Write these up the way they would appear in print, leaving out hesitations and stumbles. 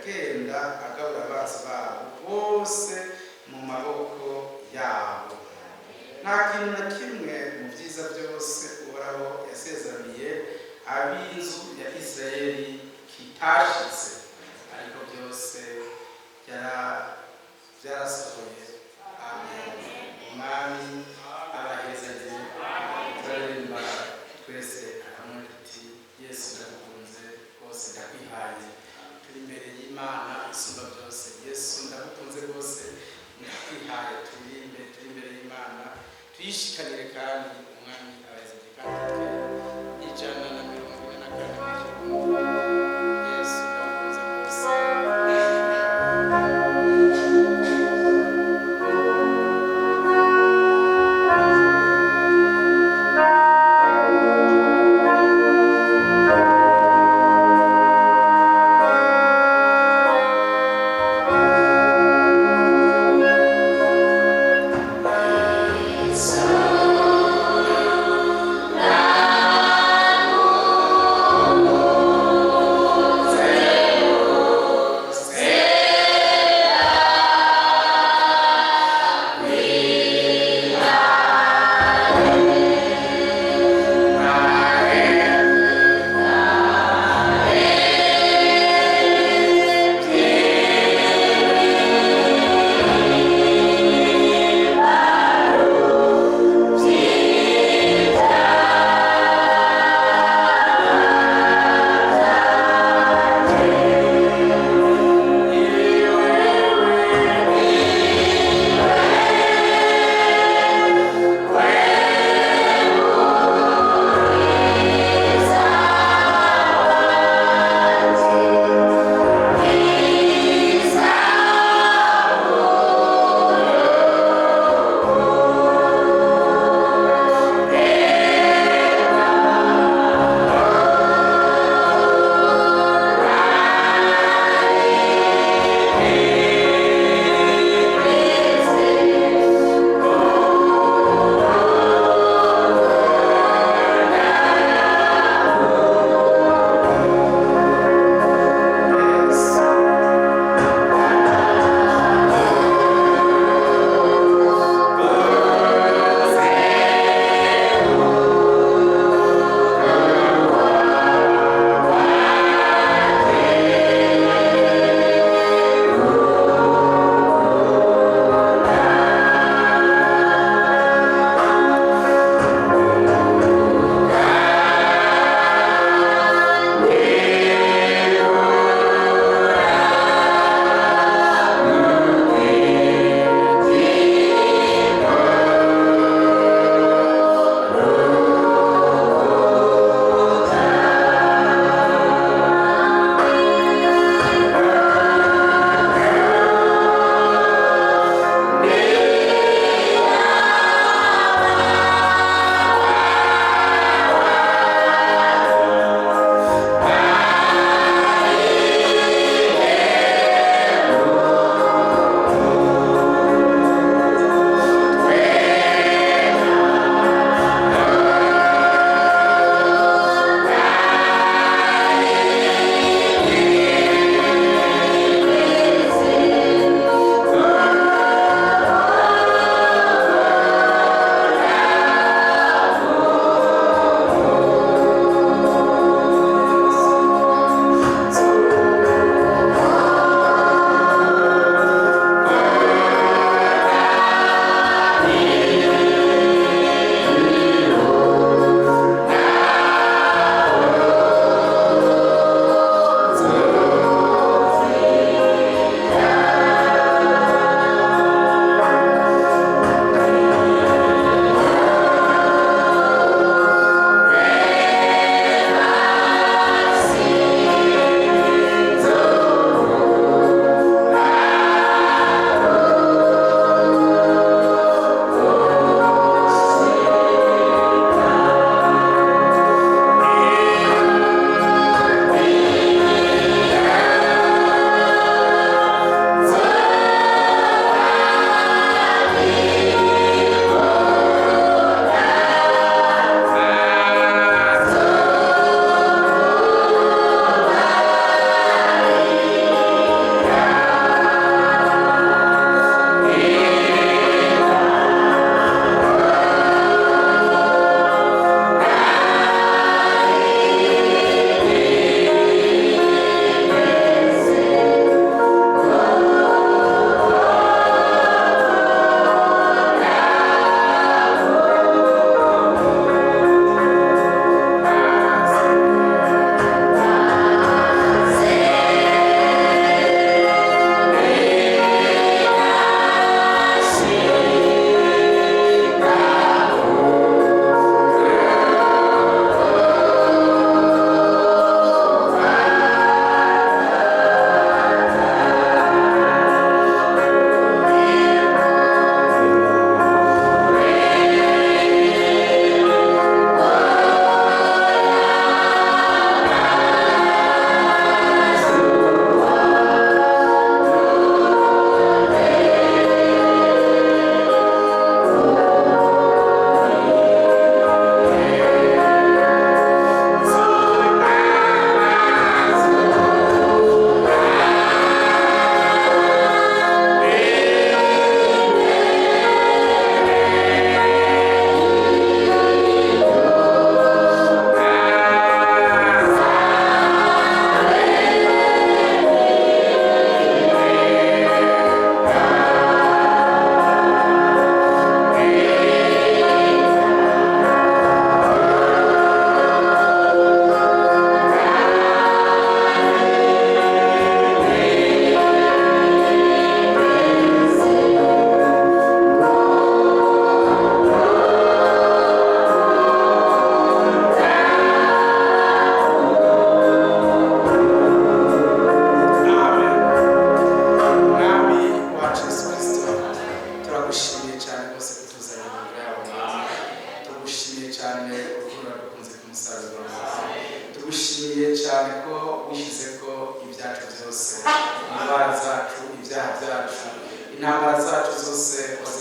yagenda agabura abanzi babo bose mu maboko yabo. Nta kintu na kimwe mu byiza byose uhoraho yasezeraniye ab'inzu ya Isirayeli kitashitse, ariko byose byarasohoye. Amen. Umwami abahezagiye turirimba twese hamwe tuti Yesu ndagukunze rwose ndakwihaye. Turi imbere y'Imana isumba byose. Yesu ndagukunze rwose ndakwihaye. Turi imbere y'Imana tuyishikanire kandi umwami abahezagiye kandi ijana na mirongo ine na kane. Yesu ndagukunze rwose. So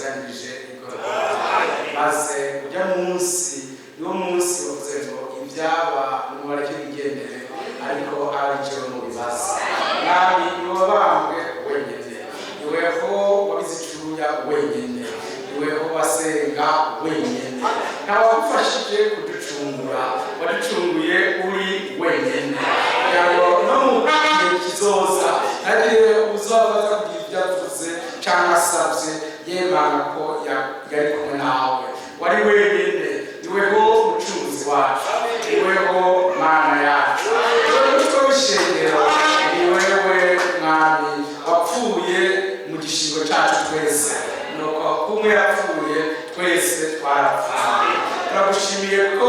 wazirangirije igorora maze ujya munsi niwo munsi wavuze ngo ibyaba mubareke bigendere ariko ari jewe mu bibazo mwami niwe wabambwe wenyine niweho wabize icyuya wenyine niweho wasenga wenyine ntawagufashije kuducungura waducunguye uri wenyine yabo no mu gihe kizoza ntagire uzabaza kugira ibyo avuze cyangwa asabye yemana ko yari kumwe nawe wari wenyine niweho mucunguzi wacu niweho mana yacu niweho mutwe w'ishengero niwewe mwami wapfuye mu gishingo cyacu twese nuko kumwe yapfuye twese twarapfuye turagushimiye ko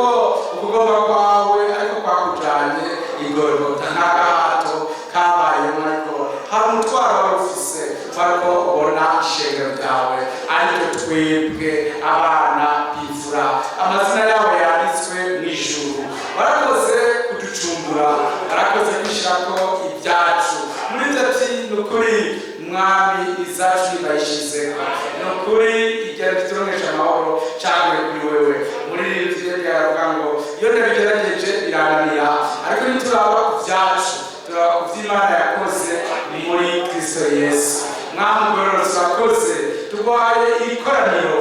ukugomba kwawe ariko kwakujanye igorogota n'agahato kabayemo ariko hari umutwaro wari ufise ariko ubona ishengero ryawe ariko twebwe abana b'imfura amazina yabo yanditswe mu ijuru barakoze kuducumbura barakoze kwishirako ibyacu muri byo ati ni ukuri mwami izacu nibayishizeko ni ukuri igera turonkeje amahoro cyaguye kuri wewe muri iri vyo byaravuga ngo iyo nabigerageje birananira ariko nituraba ku byacu turaba ku vy'Imana yakoze muri Kristo Yesu mwami ugororotse wakoze turwaye ikoraniro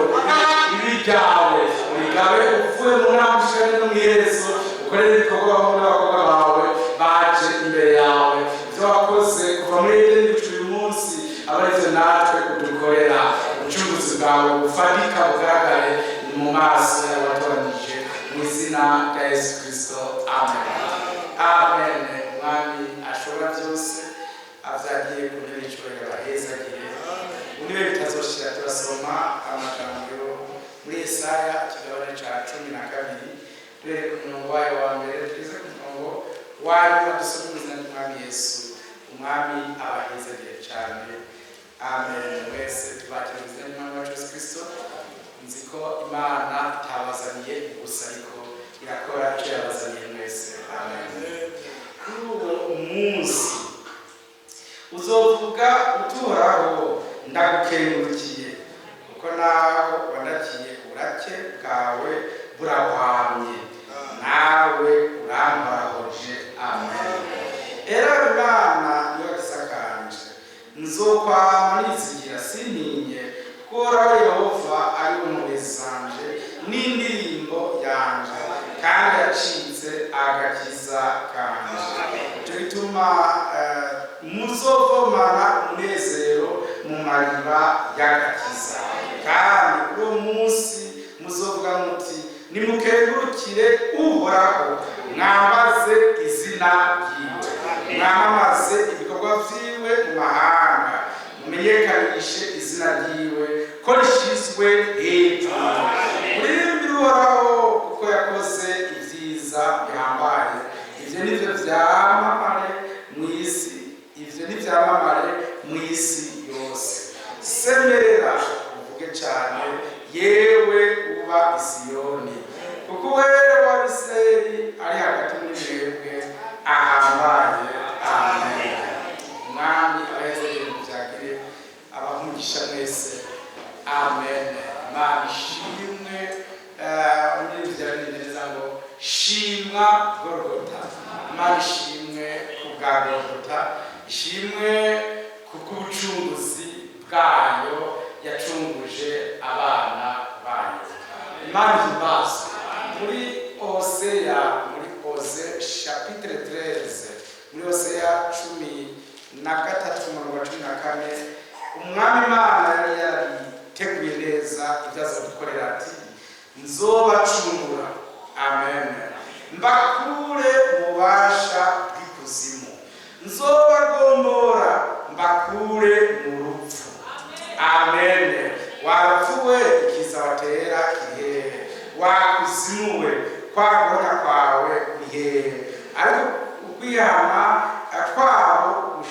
ibi ryawe urigabe uvuye mu nama ushane no mwiherezo ukorere ibikorwa baho n'abakobwa bawe baje imbere yawe ivyo wakoze kuva muri Edeni guca uyu munsi abarivyo natwe kudukorera ubucunguzi bwawe bufatika bugaragare mu maso y'abatoranije mu izina rya Yesu Kristo amen amen mwami ashobora byose avyagiye ku ntebe y'icubahiro abahezagiye uniwe bitazoshira turasoma amagambo muri Yesaya ikigabane ca 12 duhere ku murongo wayo wa mbere tugeze ku murongo wayo dusoma mu izina ry'umwami Yesu umwami abahezagiye cyane amen mwese tubakira mu izina ry'umwami wacu Yesu Kristo nzi ko Imana itabazaniye gusa ariko irakora icyo yabazaniye mwese amen kuri uwo munsi uzovuga utuhoraho ndagukengurukiye kuko naho wandakiye uburake bwawe burahwamye nawe urambahoje amen era Imana niyo gisakanje nzokwama nizigira sintinye kuko Yehova ari umurezi zanje n'indirimbo yanje kandi yacitse agakiza kanje icyo gituma muzovomana umunezero mu mariba y'agakiza kandi uwo munsi muzovuga muti nimukengurukire uhoraho mwambaze izina ryiwe mwamamaze ibikorwa vyiwe mu mahanga mumenyekanishe izina ryiwe ko rishizwe hejuru muririmbire uhoraho kuko yakoze ibyiza bihambaye ivyo nivyo vyamamare mw'isi ivyo ntivyamamare mw'isi yose semerera uvuge cane yewe uba Isiyoni kuko wewe wa Isirayeli ari hagati muri mwebwe ahambaye amen mwami abahezagiye muvyagire abahumugisha mwese amen Imana ishimwe muri vyarindereza ngo shimwa Golgota Imana ishimwe ku bwa Golgota ishimwe kubw'ubucunguzi bwayo yacunguje abana bayo Imana ihimbazwe muri Hosea chapitre 13 muri Hosea 13:14 umwami Imana yari yariteguye neza ibyo azodukorera ati nzobacungura amen mbakure mubasha bw'ikuzimu nzobagombora mbakure mu rupfu amen warapfuwe ikiza watera kihehe wakuzimuwe kwagona kwawe bihehe ariko ukwihama kwabo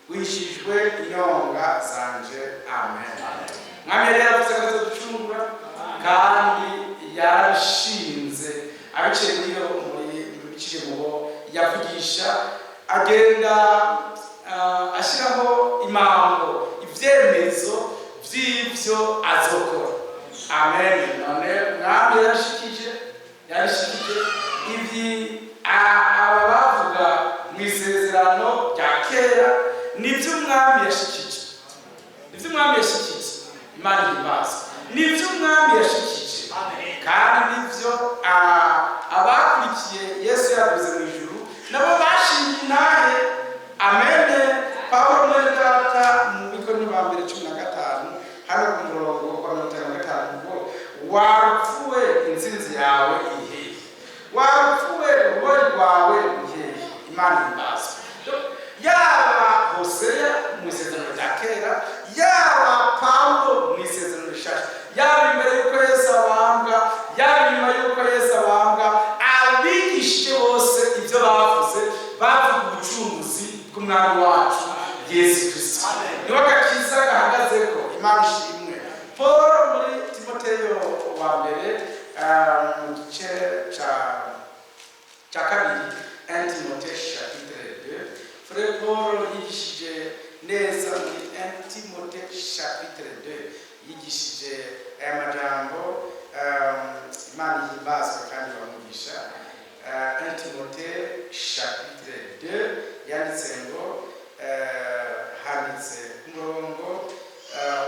wishijwe inyonga zanje amen mwami yari yaravuze ko azoducungura kandi yarashinze abiciye muri biciye mubo yavugisha agenda ashiraho imango ivyemezo vy'ivyo azokora. Amen. None mwami yarashikije ivi aba bavuga mu isezerano rya kera nivyo umwami yashikije, Imana ihimbaza, nivyo umwami yashikije, kandi nivyo abakurikiye Yesu yavuze mu ijuru nabo bashingiye intahe. Amen. Pawulo mwene data mu Bikorinto ba mbere 15 hano ku murongo wa 55 ngo wapfuwe intsinzi yawe ihehe, wapfuwe uruboyi rwawe ihehe. Imana ihimbaza. Yaba Hosea mu isezerano rya kera, yaba Pawulo mu isezerano rishasha, yaba imbere y'uko Yesu abambwa, yaba inyuma y'uko Yesu abambwa, abigishije bose ibyo bavuze bavuga ubucunguzi bw'umwami wacu Yesu Kristo. Niwe agakiza gahagazeko. Imana ishimwe. Paul muri Timoteyo wa mbere mu gice ca kabiri, Timoteyo chapitre 2, Frère Paul yigishije neza muri Timoteyo chapitre 2, yigishije aya majambo Imana ihimbazwe kandi bamugisha. Timoteyo chapitre 2 yanditse ngo handitse umurongo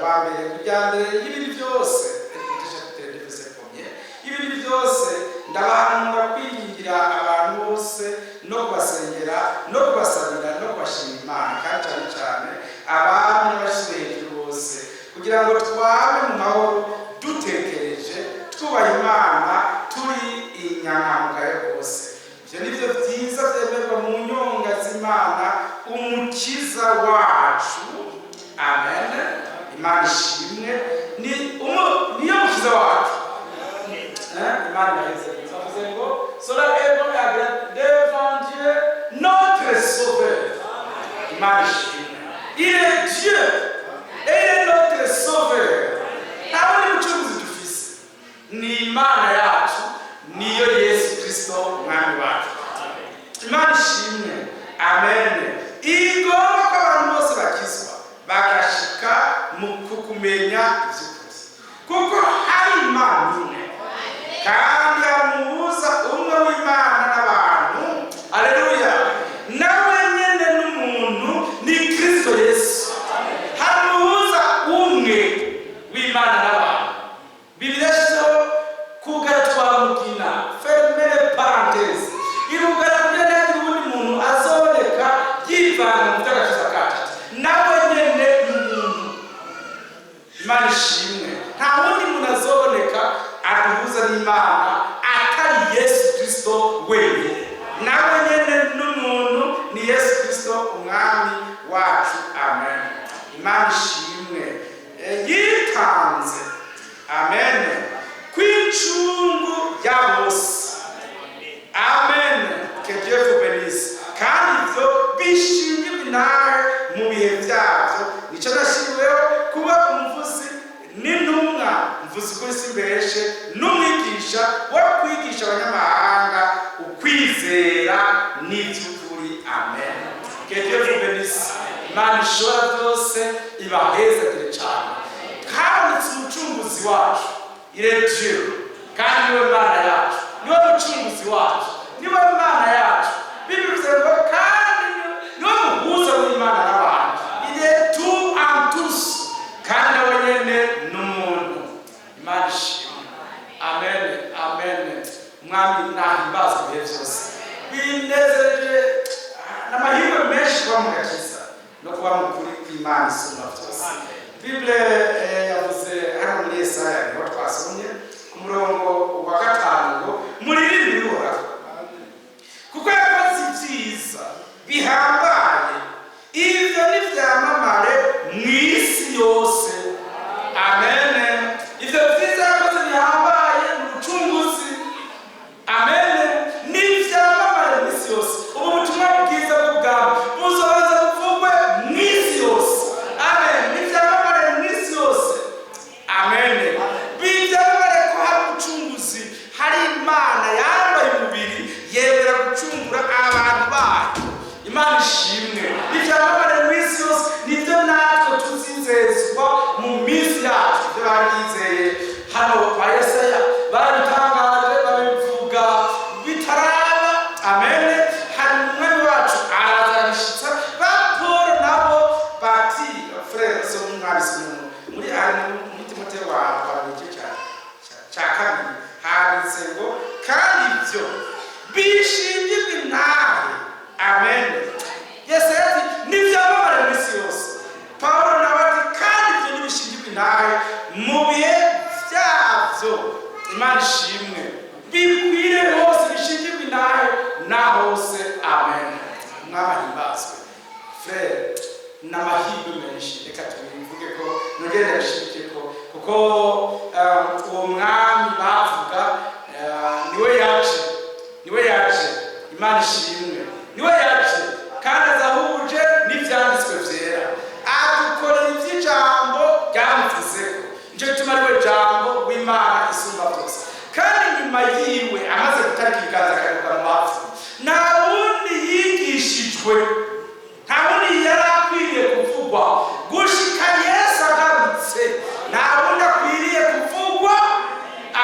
wa mbere kujya mbere y'ibindi byose. Timoteyo chapitre 2 verset 1, ibindi byose ndabahanura kwiringira abantu bose no kubasengera no kubasabira no kubashima Imana, kandi cyane cyane abami n'abashyitsi bose, kugira ngo twame mu mahoro dutekereje twubaha Imana turi inyangamugayo rwose. Ibyo nibyo byiza byemerwa mu nyonga z'Imana umukiza wacu. Amen. Imana ishimwe. Niyo mukiza wacu. Imana yaheze avuze ngo cela est bon devant Dieu notre sauveur. Imana ishimwe. Il est Dieu et il est notre sauveur. Ntabwo ni mucunguzi dufise, ni Imana yacu, niyo Yesu Kristo umwami wacu. Imana ishimwe. Amen. Igomba ko abantu bose bakizwa bagashika mu kumenya ivy'ukuri, kuko hari Imana imwe kandi amuhuza umwe w'Imana n'abantu. Haleluya. Nawe nyene n'umuntu ni Kristo Yesu. Hamuhuza umwe w'Imana n'abantu. Bibiliya kugara twamugina fermere parenthèse irugara kugenda n'undi muntu azoboneka yivana mu by'agakiza kacu. Nawe nyene n'umuntu. Imana ishimwe. Nta wundi muntu azoboneka aduhuza n'Imana atari Yesu Kristo wenyine. Nawe nyene n'umuntu ni Yesu Kristo umwami wacu. Amen. Imana ishimwe. Yitanze. Amen. Kw'icungu rya bose. Amen. Que Dieu vous bénisse. Kandi ibyo bishingirwa nawe mu bihe byabyo. Nicyo nashyiriweho kuba umuvuzi n'intumwa, mvuze ukuri simbeshe, n'umwigisha wo kwigisha abanyamahanga ukwizera n'iby'ukuri. Amen. Que Dieu vous bénisse. Imana ishobora byose ibahezagire cyane. Habonetse umucunguzi wacu, il est Dieu, kandi niwe Mana yacu, niwe mucunguzi wacu, niwe Mana yacu. Bivuze ngo kandi niwe muhuza w'Imana n'abantu. Il est tout en tous, kandi nawe nyene n'umuntu. Imana ishimwe. Amen. Amen. Mwami nahimbazwe ibihe byose. Binezereje n'amahirwe menshi kuba mu gakiza no kuba mu kuri kw'Imana isumba byose. Bible yavuze hano muri Yesaya niho twasomye ku murongo wa 5 ngo muririmbe Uhoraho kuko yakoze ibyiza bihambaye, ibyo n'ibyamamare mu isi yose. Amen. Ibyo byiza yakoze bihambaye mu bucunguzi. Amen. N'ibyamamare mu isi yose. Ubu butumwa bwiza bw'ubwami buzoza buvugwe mu isi yose. Amen. N'ibyamamare mu isi yose. Amen. Bibyamamare ko hari ubucunguzi, bari bizeye hano kwa Yesaya baritangaje babivuga bitaraba. Amen. Hari umwami wacu arazanishitsa ba Paul nabo bati frère so mwabisi muri Timotheo wa cha kabiri handitse ngo kandi ibyo bishingirwe nawe. Amen. Yesaya ati nibyamamare mu isi yose. Paulo nawe ati kandi ibyo nibishingirwe nawe mu bihe byabyo. Imana ishimwe bikwire hose bishingirwe nawe na hose. Amen. Mwamahimbazwe frère n'amahirwe menshi. Reka tubivuge ko nogenda bishike ko kuko uwo mwami bavuga niwe yaje. Imana ishimwe niwe yaje kandi azahuje n'ibyanditswe byera adukorera iby'ijambo ryamuvuzeko. Nicyo gituma ariwe jambo w'Imana isumba byose. Kandi nyuma yiwe amaze gutarika ibiganza akaruka mu bapfu, nta wundi yigishijwe, nta wundi yari akwiriye kuvugwa gushika Yesu agarutse. Nta wundi akwiriye kuvugwa.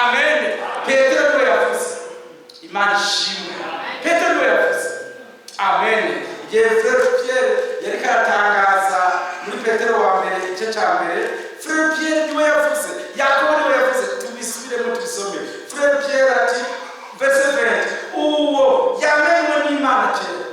Amen. Petero niwe yavuze. Imana ishimwe. Petero niwe yavuze. Amen. Igihe Frère Pierre yari karatangaza muri Petero wa mbere igice cya mbere, Frère Pierre niwe yavuze, Yakobo niwe yavuze. Tubisubiremo tubisome. Frère Pierre ati verse 20, uwo yamenywe n'Imana kera.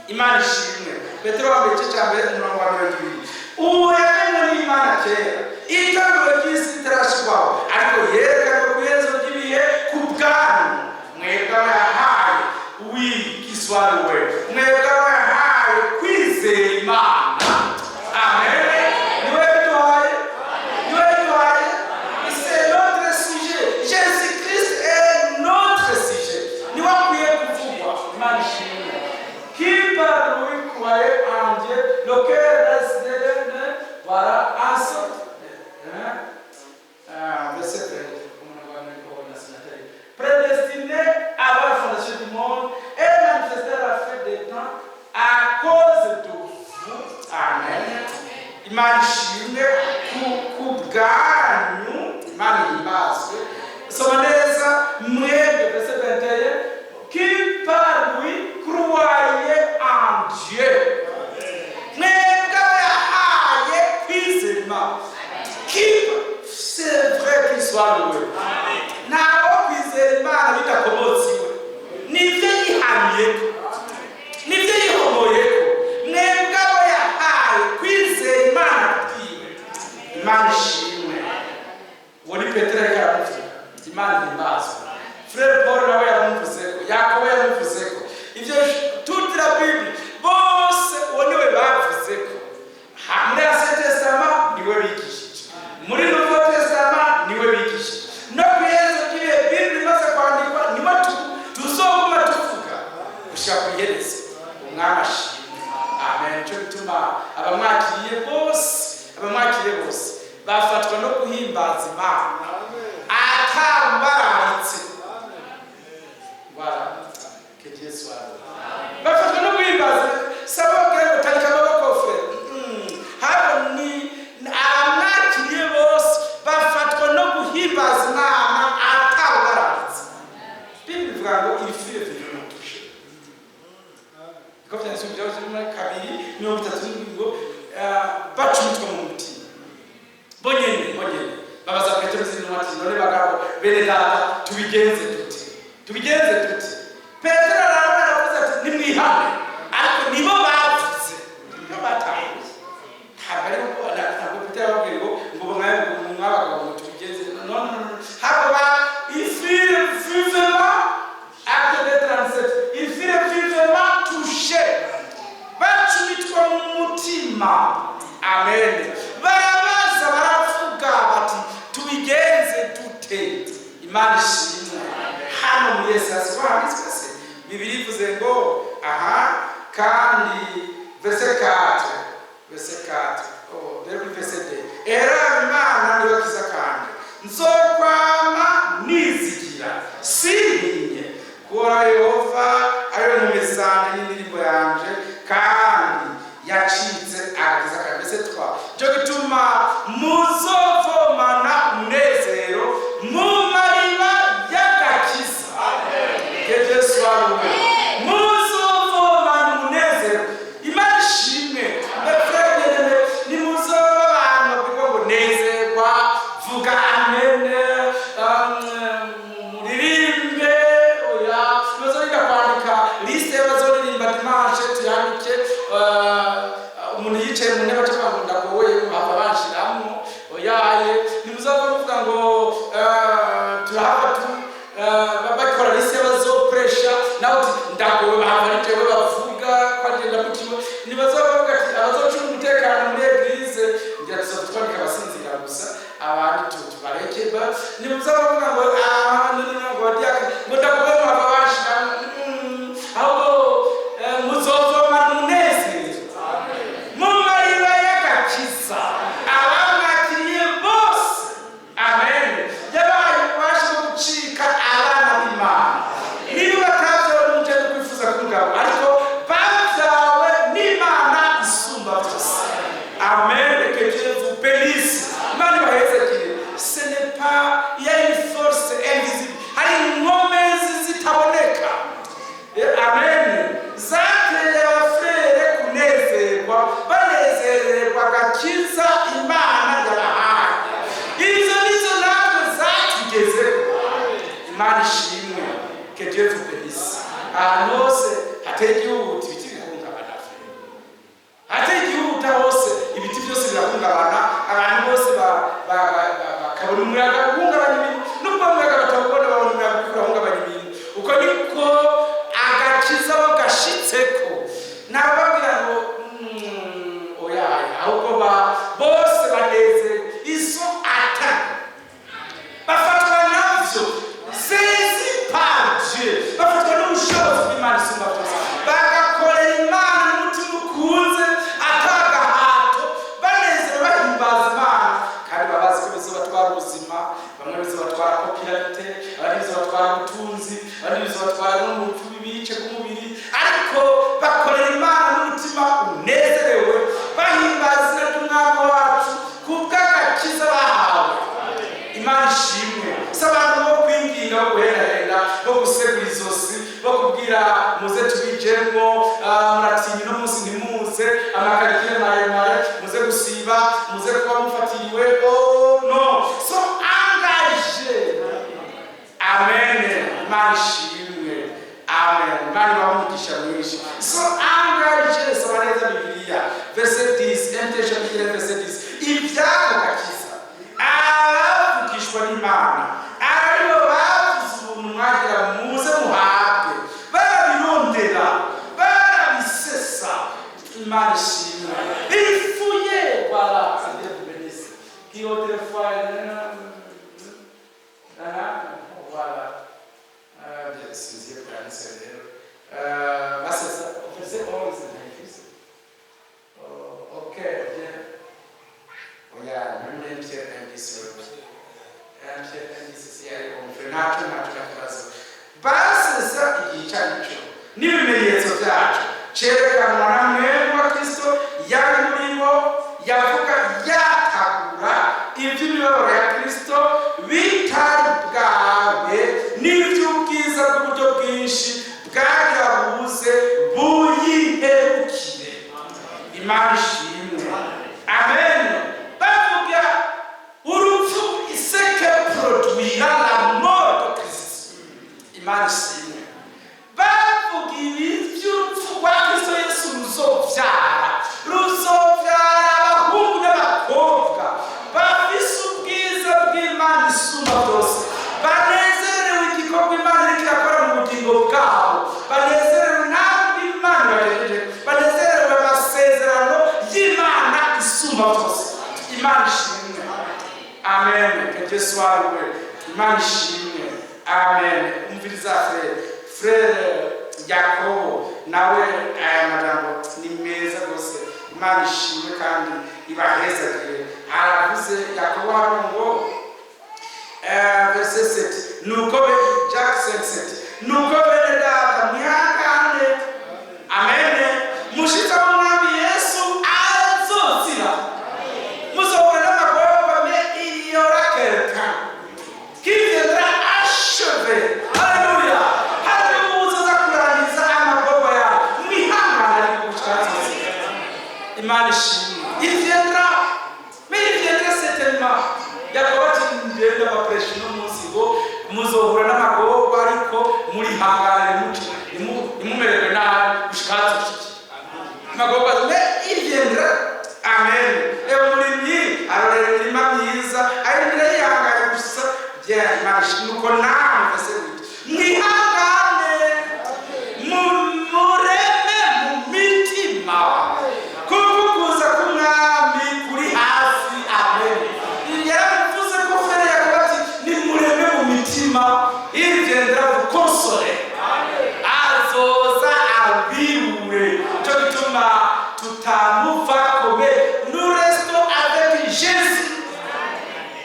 Imana ishimwe. Petero wa mbere igice cya mbere umurongo wa 20, uwo yamenywe n'Imana kera itangiro ry'isi ritarashirwaho, ariko yerekanywe ku iherezo ry'ibihe ku bwanyu mwebwe yahaye w'Igiswahili, mwebwe yahaye kwizera Imana. Amen. Niwe duhaye. C'est notre sujet. Jésus-Christ est notre sujet. Niwe akwiye kuvugwa. Imana ishimwe. Qui par lui croyait en Dieu, le cœur reste voilà, ensuite, verset 20, prédestiné à la fondation du monde et manifesté à la fin des temps à cause de vous. Amen. Imana ishimwe ku bwanyu. Imana ihimbazwe. Soma neza mwebwe verset 21, qui par lui croyait en Dieu. C'est vrai qu'il soit loué. Naho kwizera Imana bitakomotsiwe nivyo yihamyeko nivyo yihomoyeko mwebwe abo yahaye kwizera Imana kubwiwe. Imana ishimwe. Uwo ni Petero yaramuvuze. Imana ihimbazwe. Frère Paul nawe yaramuvuzeko, Yakobo yaramuvuzeko. Ivyo toute la Bible bose uwo niwe bavuzeko. Muri Ancien Testament niwe bigishije, muri Nouveau Testament niwe bigishije, no kuyezo kibe Bible imaze kwandikwa niwe tuzoguma tuvuga gushaka kuyihereza. Umwami ashimwe. Amen. Cyo bituma abamwakiriye bose bafatwa no guhimbaza Imana atambaritse. Voilà. Que Dieu soit loué. Bafatwa no guhimbaza sababu ko utarika amaboko frère. Hano ni abamwakiriye bose bafatwa no guhimbaza Imana atabaritse. Bible ivuga ngo ifire vivre mu tushe. Ko byanditswe mu Byakozwe muri 2:37 ngo bacumitwa mu mutima. Bonyene babaza Petero n'intumwa ati none bagabo bene data tubigenze dute. Petero aravuze ati nimwihane, ariko nibo bavuze nibo batahuze. Ntabwo Petero ababwira ngo mwabagabo ngo tubigenze. Non. Haba ifire vivement acte de 37. Ifire vivement touché. Bacumitwa mu mutima. Amen. Barabaza baravuga bati tubigenze dute. Imana ishimwe. Hano mu Yesu handitswe se Bibiliya ivuze ngo kandi verset 4. Verset 2. Era Imana niwe kiza kandi nzokwama nizigira sintinye kuba Yehova ariwe mu misana n'indirimbo yanje kandi yacitse agakiza kandi. Verset 3. Cyo gituma muzovoma nyine baca ngo ndagoye baba banshiramo oyaye nimuzava muvuga ngo turahava bakora liste bazopresha nawe ndagowe bahava nitewe bavuga kwagenda mu kigo nibazavuga ati abazocunga umutekano muri eglise ngira tuzotwandika abasinzira gusa abandi tubarekeba nimuzavuga ngo ngo diaka ngo ndagowe baba banshiramo ahubwo muzovoma munezero mu mariba y'agakiza abamwakiriye bose amen yabaye ubasha gucika abana b'Imana niba batavyawe n'umugeni kwifuza k'umugabo ariko bavyawe n'Imana isumba byose amen que Dieu vous bénisse mani bahezekire ce n'est pas il y a une force invisible hari inkomezi zitaboneka amen zateye abafrere kunezerwa banezererwa agakiza Imana yabahaye izo nizo natwe zatugezeho Imana ishimwe que Dieu vous bénisse ahantu hose hateye igihugu ibiti bihungabana hateye igihugu hose ibiti byose birahungabana abantu bose bakabona umuyaga uhungabanya ibintu nubwo umuyaga batabona babona umuyaga urahungabanya ibintu uko niko agakiza bagashitseko nababwira ngo oyaye ahubwo bose baneze izo ata bafatwa navyo sezi panje bafatwa n'ubushobozi bw'Imana isumba byose bagakorera Imana n'umutima ukunze atagahato banezera bahimbaza Imana kandi babazi ko bizobatwara ubuzima bamwe bizobatwara popularite abandi bizobatwara ubutunzi abandi bizobatwara n'urupfu bibice k'umubiri ariko bakorera Imana n'umutima unezerewe bahimbaza izina ry'Umwami wacu kubw'agakiza bahawe Imana ishimwe s'abantu bo kwinginga bo guhendahenda bo gusegura izosi bo kubwira muze tubijemwo muratinya no munsi ntimuze amakarikire maremare muze gusiba muze kuba mufatiriwe no so engagé amen Imana ishimwe amen Imana bamugisha mwinshi so engagé so baneza Bibiliya verset 10 intention verset 10 ibyako gakiza abavugishwa n'Imana aribo bavuze ubuntu mwagira muze muhabwe barabirondera barabisesa Imana ishimwe ifuye voilà c'est de bénisse qui autrefois voilà c'est pour un seul c'est verset 11 ok bien oya même Pierre indice yari umfrenato natakazo basesa igicacho n'ibimenyetso byacu cerekanwa na mwene wa Kristo yari muribo yavuga yatagura iby'imibabaro ya Kristo bitari bwawe n'iby'ubwiza bw'uburyo bwinshi bwagira buze buyiherukire Imana ishimwe amen bavuga urupfu iseke produira la mort de Christ Imana ishimwe bavuga iby'urupfu rwa Kristo Yesu ruzobyara abahungu n'abakobwa bafise ubwiza bw'Imana isumba byose banezerewe igikorwa Imana iriko irakora mu bugingo bwabo banezerewe ntabwo Imana bagejeje banezerewe amasezerano y'Imana isumba byose Imana ishimwe amen que Dieu soit loué Imana ishimwe amen umviriza frère Yakobo nawe aya majambo ni meza rwose Imana ishimwe kandi ibahezagire aravuze Yakobo ngo verset 7 nuko Jackson 7 nuko bene data mwihangane amen mushika umwami Yesu azozira muzobona n'amagorwa me iyora kelka qui viendra achever alléluia Imana ishimwe ivyendra certainement yakobati ngenda bapresha no munsi ngo muzohura n'amagorwa ariko muri hangare imumererwe nabi ushikatse amagorwa me ivyendra nuko namwe vese mwihangane mureme mu mitima kuko kuza k'umwami kuri hafi. Amen. Yaravuze ko fere yavuga ati nimureme mu mitima igendera gukonsole azoza abirure cyo gituma tutamuva kome nous restons avec Jésus.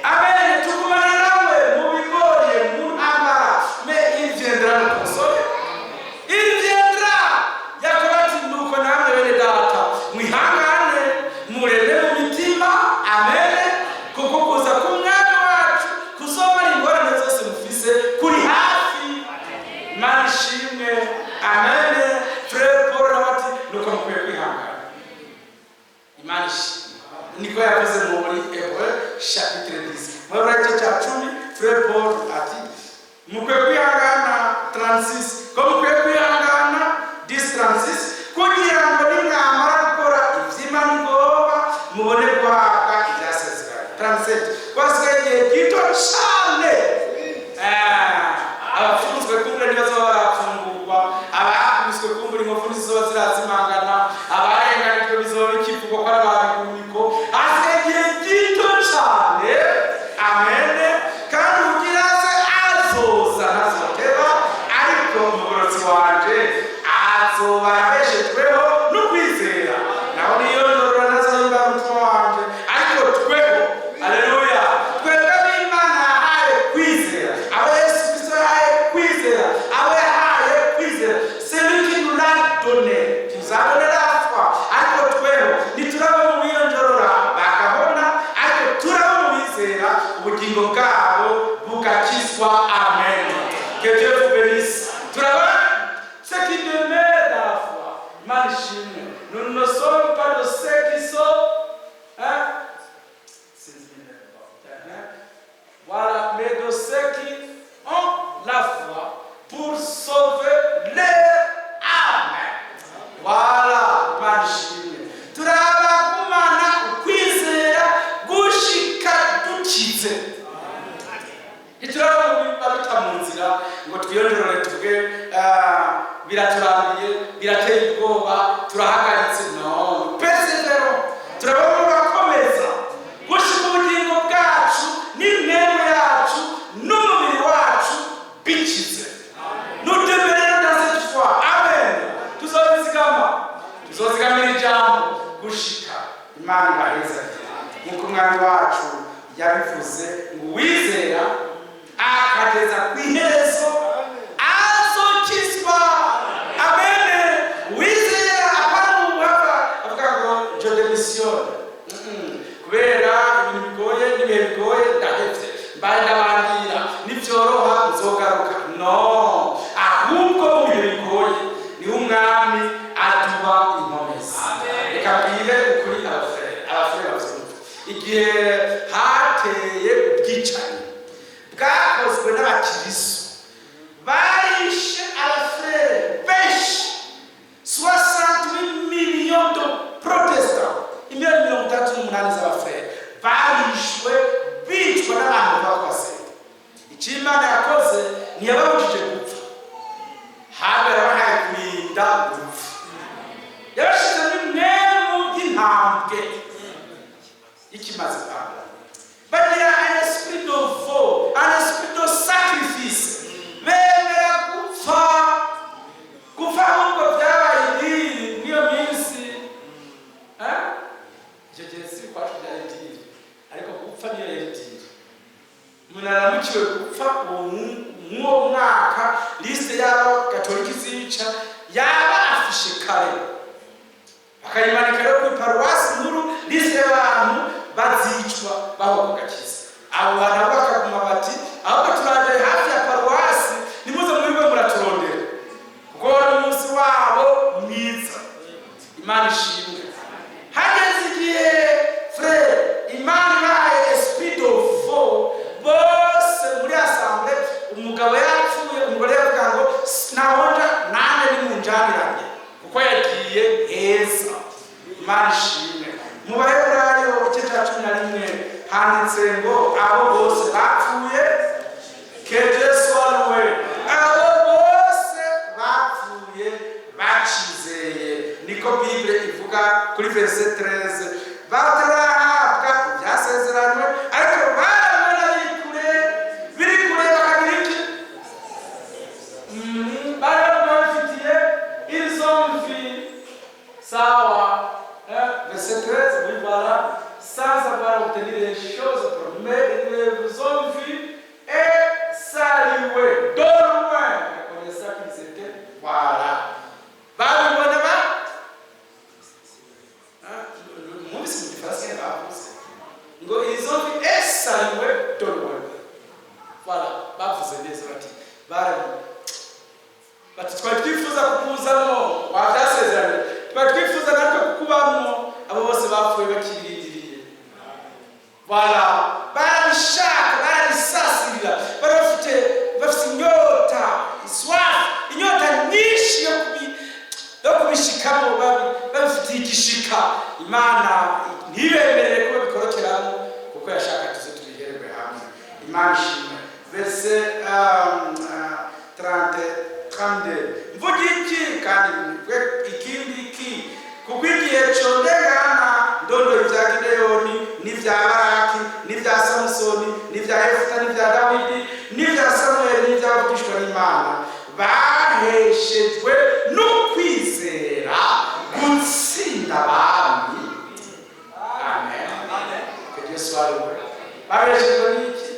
Amen. Tukumana nawe mu bigoye mu ntambara mais il viendra nous consoler. Il viendra yakoba ati nuko namwe bene data mwihangane mureme mu mitima. Amen. Kuko kuza k'umwami wacu kuzomara ingorane zose mufise kuri hafi. Imana ishimwe. Amen. Frère Paul ati nuko mukwiye kwihangana. Imana ishimwe. Niko yavuze muri Hébreux chapitre 10 muri racyo cya 10. Frère Paul ati mukwiye kwihangana 36 ko mukwiye kwihangana 10:36 kugira ngo nimwamara gukora ivy'Imana igomba mubone guhabwa ibyasezeranye. 37 kwasigaye gito cyane. Abafunzwe kumbe nibazo barafungurwa, abakubiswe kumbe inkovu nizo zirazimangana, abarenganijwe bizoba ikivugo ko ari abantu asigaye gito cyane. Amen. Kandi ugira se azoza ntazoteba ariko umugorotsi wanje azoba yabeshejweho no kwizera naho niyo ndorora nazahimba umutima wanje ariko tweho. Haleluya. Twebwe b'Imana yahaye kwizera, abo Yesu Kristo yahaye kwizera, abo yahaye kwizera, c'est lui qui nous l'a donné. Tuzabone la foi ariko tweho nituraba mu biyonjorora bakabona ariko turaba mu bizera ubugingo bwabo bugakizwa. Amen. Que Dieu vous bénisse. Turaba ce qui demeure dans la foi. Imagine, nous ne sommes pas de ceux qui sont voilà, mais de ceux qui ont la foi pour sauver leur âme. Voilà, imagine. Turaba kumana ukwizera gushika dukize. Ituraba babita mu nzira ngo twiyongerere tuvuge biraturambiye birateye ubwoba turahagaritse. No, persevero. Turaba bakomeza gushika ubugingo bwacu n'imwemu yacu n'umubiri wacu bikize. Nous demeurons dans cette foi. Amen. Tuzozigamira ijambo gushika Imana ibaheza nk'uko umwami wacu yabivuze ngo wizera akageza ku iherezo azokizwa. Amen. Wizera apana uwava avuga ngo je démissionne kubera ibintu bigoye n'ibihe bigoye ndahevye mbaye ndabandira nivyoroha nzogaruka. No, ahubwo mu bihe bigoye niho umwami aduha inkomezi. Reka mbwire ukuri abafere bavyumva. Igihe hateye ubwicanyi bwakozwe n'abakirisu barishe abafere benshi 68 millions de protestants, 38 z'abafere barishwe bicwa n'abantu bakwasera. Icyo Imana yakoze ntiyababujije gupfa, habera bahaye kurinda gupfa. Yabashize n'imwemu y'intambwe ikimaze kwambara bagira un esprit de veau, un esprit de sacrifice. Bemera gupfa ahubwo byabaye idini niyo minsi. Icyo gihe si kwacu byari idini ariko gupfa niyo yari idini. Umuntu aramukiwe gupfa uwo mwaka liste y'abo Gatolika izica yaba afishe kare bakayimanika rero kuri paruwasi nkuru. Liste y'abantu bazicwa baho kugakiza. Abo bantu bakaguma bati ahubwo turaje hafi ya paruwasi nimuze mwebwe muraturondera kuko wari umunsi wabo mwiza. Imana ishimwe. Hageze igihe frère Imana yahaye esprit de veau bose muri assemblée. Umugabo yapfuye, umugore yavuga ngo nahonja nane nimunjaniranye kuko yagiye heza. Imana ishimwe. Mu Baheburayo igice cya 11 handitse ngo abo bose bapfuye Yesu aruwe abo bose bapfuye bacizeye niko Bible ivuga kuri verset 13 batarahabwa ibyasezeranywe ariko barabona biri kure bakagira iki barabona bafitiye izo mvi sawa verset 13 oui voilà sans avoir obtenu les choses promises ils ont vu et salué de loin reconnaissant qu'ils étaient voilà babibona ba mubisi mufasike bavuze ngo ils ont vu et salué de loin voilà bavuze neza bati twari twifuza kukuzamo wabyasezeranye twari twifuza natwe kukubamo abo bose bapfuye bakirindiriye voilà barabishaka barabisasirira bafite inyota inyota nyinshi yo kubishikamo babifitiye igishika Imana ntibemerere ko babikorokeramo kuko yashaka tuze tubihererwe hamwe Imana ishimwe verset 32 mvuga iki kandi ikindi iki kuko igihe cyondegana ndondo ibya Gideyoni n'ibya Baraki n'ibya Samusoni n'ibya Yefuta n'ibya Dawidi n'ibya Samuel n'ibyavugishwa n'Imana baheshejwe no kwizera gutsinda abami amen que Dieu soit loué baheshejwe n'iki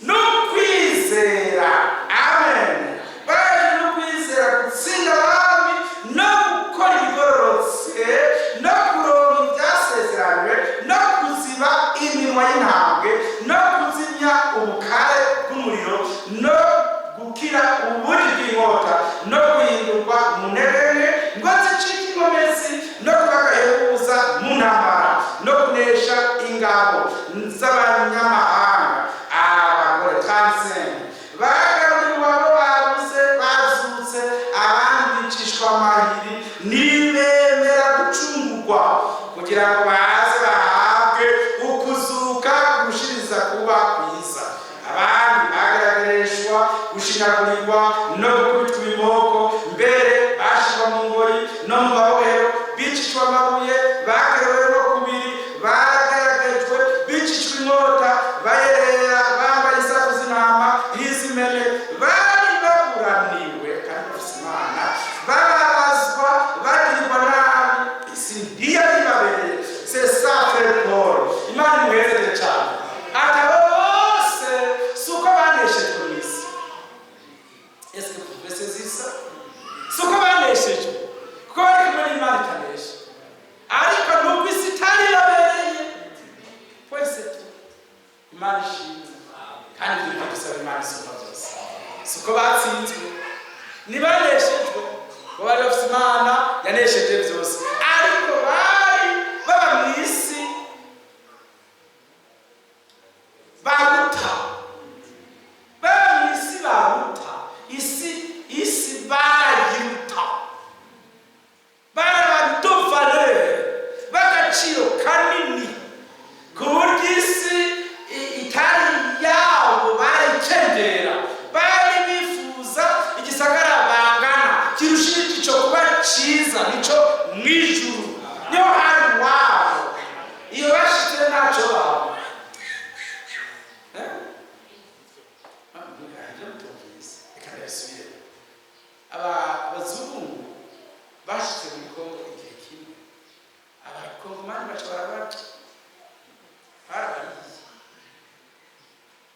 no kwizera amen baheshejwe no kwizera gutsinda abami no gukora ibigororotse no kuronka ibyasezeranywe no kuziba iminwa y'intambwe no kuzimya ubukare bw'umuriro no gukira ububi bw'inkota no guhindurwa mu ntege ngo zicike inkomezi no kubagahebuza mu ntambara no kunesha ingabo z'abanyamahanga abagore 35 bagaruriwe abo babuze bazutse abandi bicishwa amahiri nibemera gucungurwa kugira ngo baze bahabwe ukuzuka gushiriza kuba kwiza abandi bagaragarishwa gushinyagurirwa no gukubitwa ibiboko mbere bashirwa mu ngori no mu mabohero bicishwa amabuye bagerewe no kubiri baragaragajwe bicishwa inkota bayerera bambaye isaku z'intama n'iz'imene bari baburaniwe kandi bafise Imana bababazwa bagirirwa nabi isi ntiyari ibabereye c'est ça frère Paul Imana imuhereze cyane atabo bose suko baneshejwe n'isi est-ce que vous pouvez saisir ça suko baneshejwe kuko bari kumwe n'Imana itanesha ariko nubwo isi itari ibabereye twese Imana ishimwe kandi ibyo dusaba Imana isumba byose suko batsinzwe ntibaneshejwe bo bari bafite Imana yanesheje byose ariko bari baba mu isi baruta isi barayiruta barabaduvalere b'agaciro kanini ku buryo isi itari yabo barikendera bari bifuza igisagara bangana kirusha igico kuba ciza nico mwijuru niho hari wabo iyo bashitse ntacyo babo abazungu bashitse muri Kongo igihe kimwe abakongomani bashobora barabariye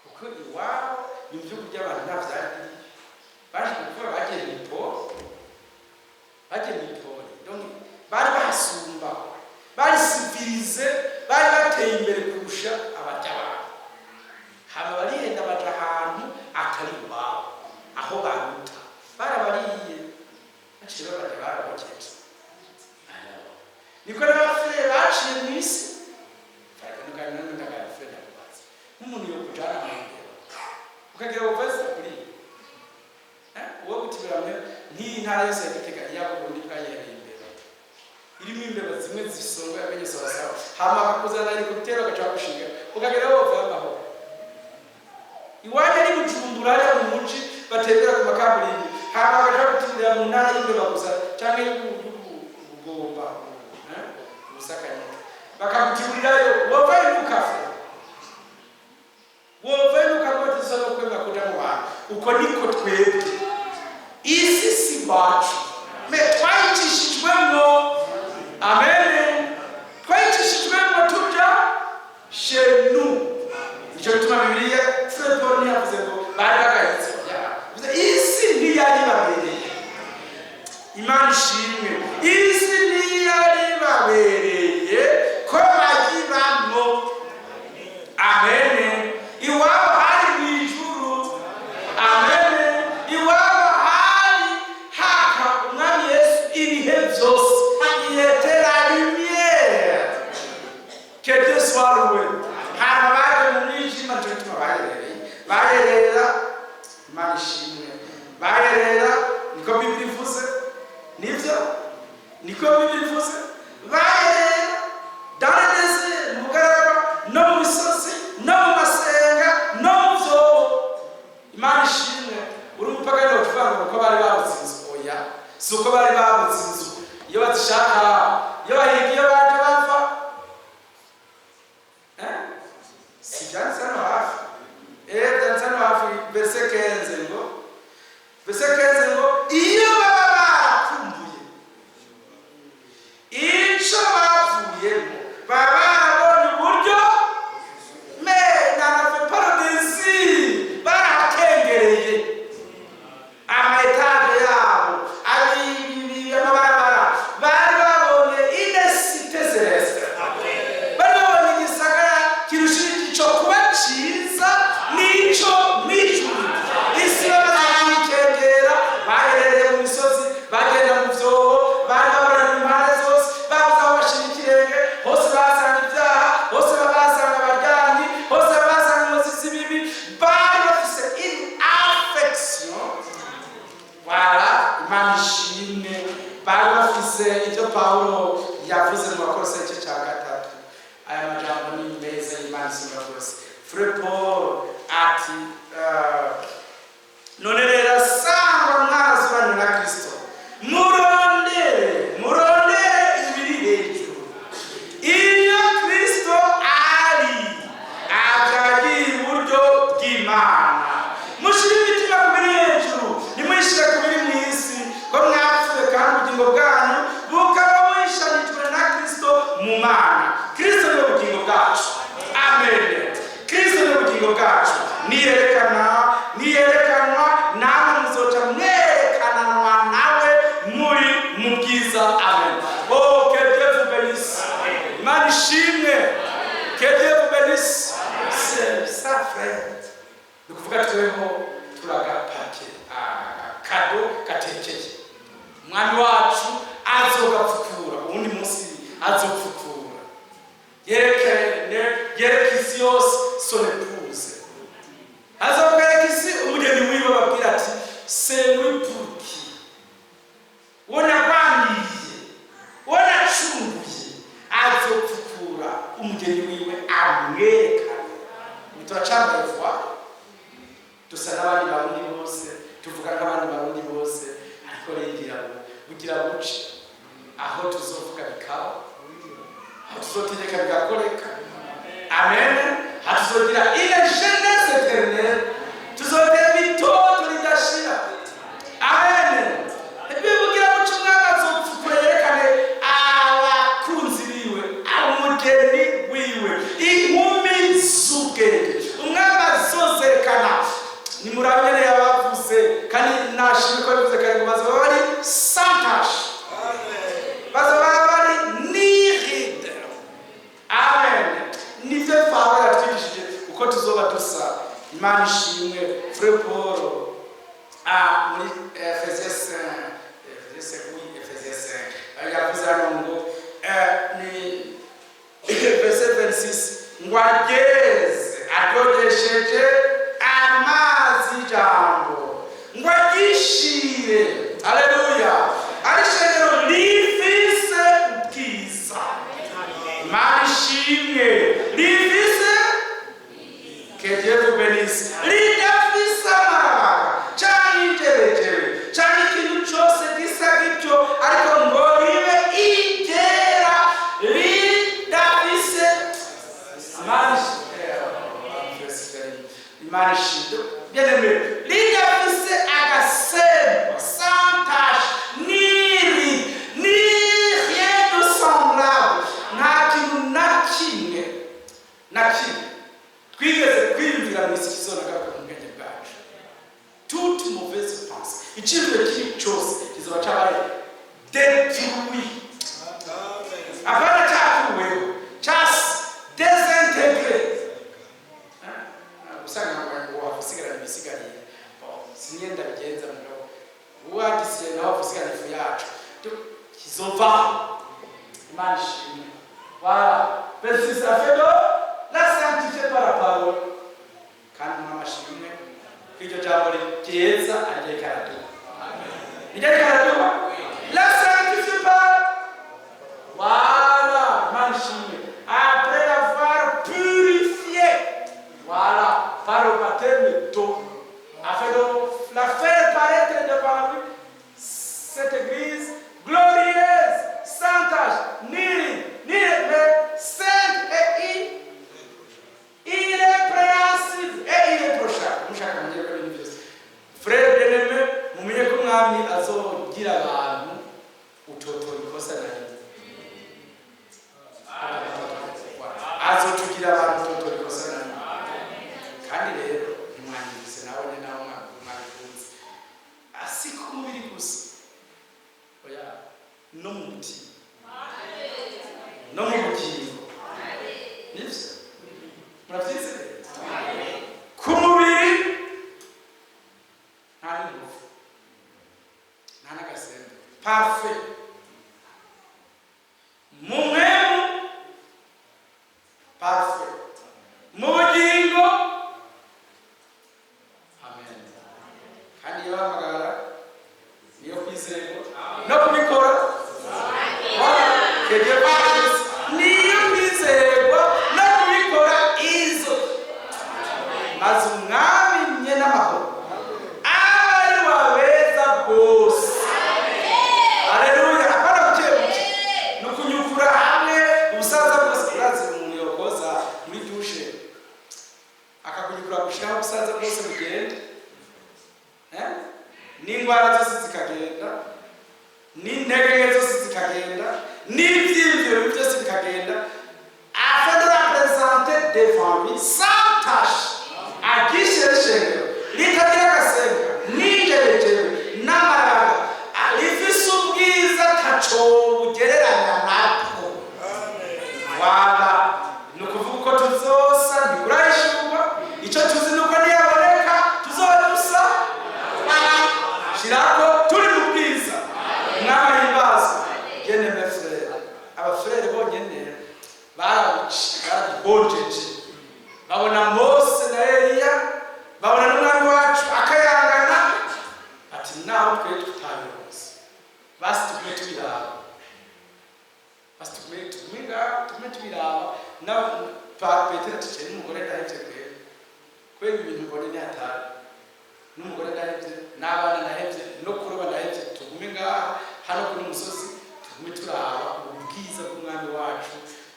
kuko iwabo ibihugu by'abantu ntavyari baje kuvuga bagenda ipole donc bari basumba bari civilize bari bateye imbere kurusha abajyabana hama barihenda baja ahantu atari iwabo aho baruta barabariye bacira baje baraboketse niko n'abafere baciye mu isi kandi n'abafere nk'umuntu yo kujana amahoro ukagira uvaze kuri uwo gutibiramwe nk'intara yose y'Igitega yabo Burundi bwayereye imbere irimo imbeba zimwe zisonga yabenyese basaba hama bakuzana helicopter bagaca gushinga ukagira wo uva amahoro iwaje ari Bujumbura Bujumbura ya mu muci batembera ku makaburimbi hama bakaja gutindira mu ntara y'Imbeba gusa canke y'Ubugomba Busakanya bakamutimurirayo wovayo mukafe wovayo mukagoti solo kwema kuja mu bantu uko niko twebwe isi si bacu me twayicishijwemo amen twayicishijwemo tuja shenu nicyo gituma Bibiliya Paul yavuze ngo bari bagahitse isi ntiyari babereye Imana ishimwe isi ntiyari babereye ko bagibamo amen iwabo hari mu ijuru amen iwabo hari haka umwami Yesu ibihe byose yetera lumière que Dieu soit loué hano baje mu mwijima cyo gituma bayerera Imana ishimwe bayerera niko Biblia ivuze nivyo niko Biblia ivuze bayerera dans le désert mu garaba no mu misozi no mu masenga no mu vyobo Imana ishimwe uri umupagani wotuvanga uko bari babuze inzu oya si uko bari babuze inzu iyo bazishaka iyo bahiga iyo baje bapfa si byanditse hano hafi byanditse hano hafi verset 15 ngo iyo baba barakumbuye icyo bavuyemo baba barabonye uburyo nanafe paradisi barakengereye amaetaje yabo amabarabara bari babonye inesite celeste bari babonye igisagara kirushije icyo kuba cyiza n'icyo mwijuru isi bakikengera baherereye mu misozi bagenda mu vyobo bari babona impande zose babuze aho bashira ikirenge hose basanga ibyaha hose basanga abaryani hose basanga inkozi z'ibibi bari bafise affection wala Imana ishimwe bari bafise ibyo Pawulo yavuze mu Bakolosayi cya 3 aya majambo ni meza Imana isumba byose Frère Paul ati none rero sangwa mwazuranye na Kristo murondere ibiri hejuru iyo Kristo ari akagira iburyo bw'Imana mushire imitima ku biri hejuru nimwishire ku biri mu isi ko mwapfuye kandi ubugingo bwanyu bukaba wishanijwe na Kristo mu Mana Kristo ni ubugingo bwacu amen Kristo ni ubugingo bwacu niyerekanwa namwe muzoca mwerekananwa nawe muri mu bwiza amen que Dieu vous bénisse Imana ishimwe que Dieu vous bénisse c'est ça frère ni kuvuga tweho turagapake kado katekeye umwami wacu azogapfukura ubundi munsi azopfukura yereke isi yose son épouse azokwereka isi umugeni wiwe babwira ati c'est lui pour qui wonagwamiriye wonacunguye azopfukura umugeni wiwe amwerekane turacambaye vuba dusa n'abandi barundi bose tuvuga nk'abandi barundi bose ariko rengera bugira buce aho tuzovuga bikaba aho tuzotegeka bigakoreka amen hatuzogira ile jeunesse éternelle tuzogira bitoto ridashira amen bibugira buce umwana azopfukura yerekane abakunzi biwe umugeni wiwe inkumi z'ubwenge umwana azozerekana nimurabene yabavuze kandi nashimye ko bivuze kandi ngo bazaba bari sans tache bazaba bari niride amen nivyo Pawulo yatwigishije uko tuzoba dusa Imana ishimwe Frère Paul muri Ephésiens 5 yavuze ngo ni verset 26 ngo ageze adogesheje amazi jambo ngo agishire haleluya arishero rifise ubwiza Imana ishimwe rifise que Dieu vous bénisse ridafise Bien aimé, l'île a fissé à la sans tache, ni ride, ni rien de semblable. Toute mauvaise pensée, il tire quelque chose, ils ont travaillé, détruit. Après le travail, chasse, désintégré. Vous savez, ils ont voilà, parce ça fait la sanctifier par la parole. Quand on a machine, que tu as volé, chiesa a des caractères. Il y a des caractères. La sanctifier par. Voilà, machine. Après l'avoir purifié, voilà, par le baptême d'eau, afin de la faire paraître devant lui, cette église glorieuse, sans tache, ni sainte et irrépréhensible et irréprochable. Frère bien-aimé, mumenye ko mwami azogira abantu utotora ikosa na azotugira abantu utotora ikosa na kandi rero ntimwangirize nawe mwabikunze asiko umubiri gusa oya no mu mutima no mu bugingo nibyo murabyizeye ku mubiri nta n'ingufu nta n'agasembe parfait mu mwemu parfait mu bugingo amen kandi iyo hamagara niyo kwizerwa no kubikora niyo kwizerwa no kubikora izo maze umwami nye n'amahoro ari wabeza bose. Haleluya. Hapana kuchebuche no kunyukura hamwe ubusaza bwose urazi umuntu yokoza muri dushe akakunyukura gushiraho ubusaza bwose mugende n'indwara zose zikagenda n'intege zose zikagenda n'ibyiyumviro byose bikagenda afin de la présenter devant lui sans tache agishereshere litagira agasenga n'ijerejewe n'amaraga rifise ubwiza taco bugereranya nabwo. Wala ni ukuvuga uko tuzosa ntiburayishurwa, icyo tuzi nuko niyaboneka tuzodusa shirako turi mu bwiza. Umwami ahimbaza. Bien-aimé frère, abafrere bonyene barabihonjeje babona Mose na Eliya, babona n'umwami wacu akayangana ati naho twe tutabironse basi tugume tubiraba, basi tugume tubiraba na Petero tucye n'umugore ndahevye kweli ibintu mbone ni hatari n'umugore ndahevye n'abana ndahevye no kuroba ndahevye tugume ngaha hano kuri umusozi tugume turaba ubwiza bw'umwami wacu,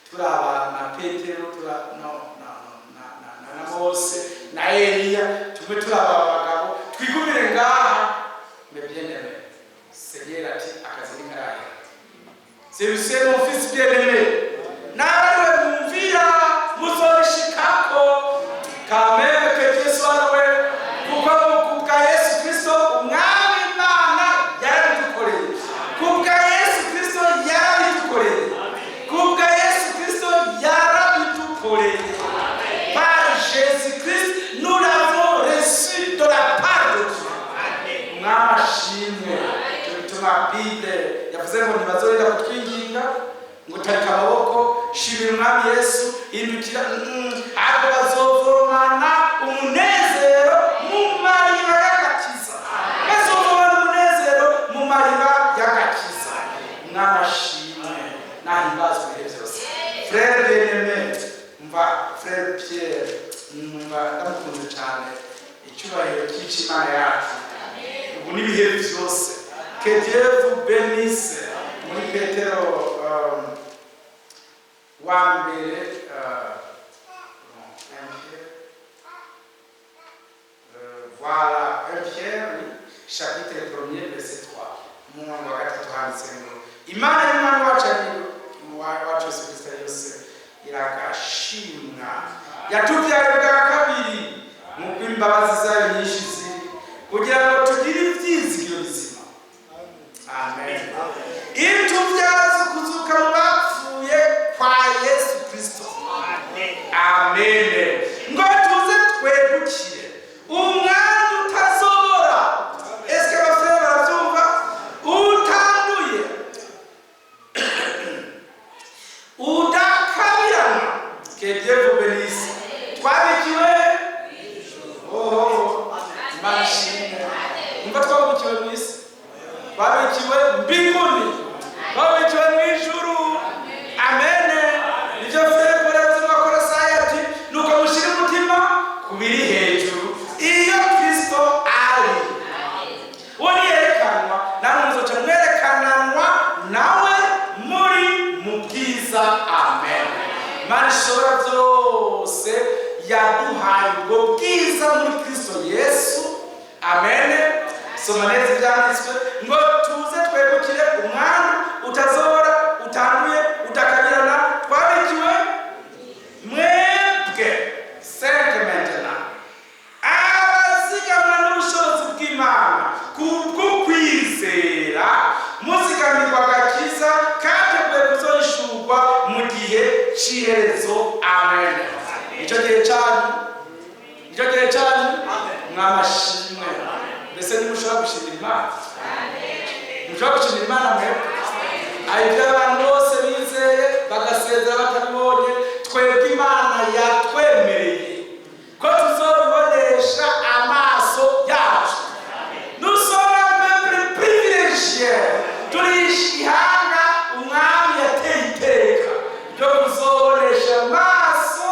turaba na Petero na Mose na Eliya, tugume turaba abagabo twigumire ngaha. Mais bien-aimé, Seigneur ati akazi ni karaya. C'est le seul mon fils bien-aimé. Nawe mumvira muzorishikako kameme que Dieu soit loué. Kuko Yesu Kristo umwami Imana yaradukoreye. Kuko Yesu Kristo yaradukoreye. Kuko Yesu Kristo yaradukoreye. Par Jésus-Christ, nous l'avons reçu de la part de Dieu. Mwashimwe. Tuma Bible yavuze ngo ntibazorera kutwinginga ngo tarika amaboko shimira umwami Yesu indukira ahubwo bazovomana umunezero mu mariba y'agakiza. Bazovomana umunezero mu mariba y'agakiza. Mwashimwe nahimbazwe byose. Frère bien-aimé, mva frère Pierre, mva ndamukunze cyane icyubahiro cy'Imana yacu ubu n'ibihe byose. Que Dieu vous bénisse. Muri Petero wa mbere chapitre 1 verset 3 umurongo wa gatatu handitse ngo Imana y'Umwami wacu wacu Yesu Kristo yose iragashimwa yatubyaye bwa kabiri mu kw'imbabazi zayo nyinshi ziri kugira ngo tugire ibyizigiro bizima. Amen. Itubyaza kuzuka mu bapfuye kwa Yesu Kristo. Amen. Ngo tuze twegukire umwanya utazobora. Eske abafere barabyumva? Utanduye udakabirana que Dieu vous bénisse. Twabikiwe mashine umva twabikiwe mu isi, twabikiwe mbinguni, twabikiwe mu ijuru. Amen. Nibyo fere baravuze bakora sayati nuko mushira umutima kubiri hejuru iyo Kristo ari. Woni yerekanwa namwe muzoca mwerekananwa nawe muri mu bwiza. Amen. Imana ishobora byose yaduhaye ubwo bwiza muri Kristo Yesu. Amen. Soma neza ibyanditswe ngo tuze twegukire umwanya utazobora, utanduye, udakabirana, twabikiwe mwebwe maintenant abazigamwa n'ubushobozi bw'Imana kubwo kwizera muzigamirwa agakiza kandi kwe kuzohishurwa mu gihe c'iherezo. Amen. Icyo gihe cyane mwamashimwe. Mbese nimushobora gushimira Imana? Mushobora gushimira Imana mwebwe? Ibyo abantu bose bizeye bagasezera batabibonye, twebwe Imana yatwemereye ko tuzobibonesha amaso yacu. Nous sommes un peuple privilégié. Turi ihanga umwami yateye iteka ryo kuzobonesha amaso.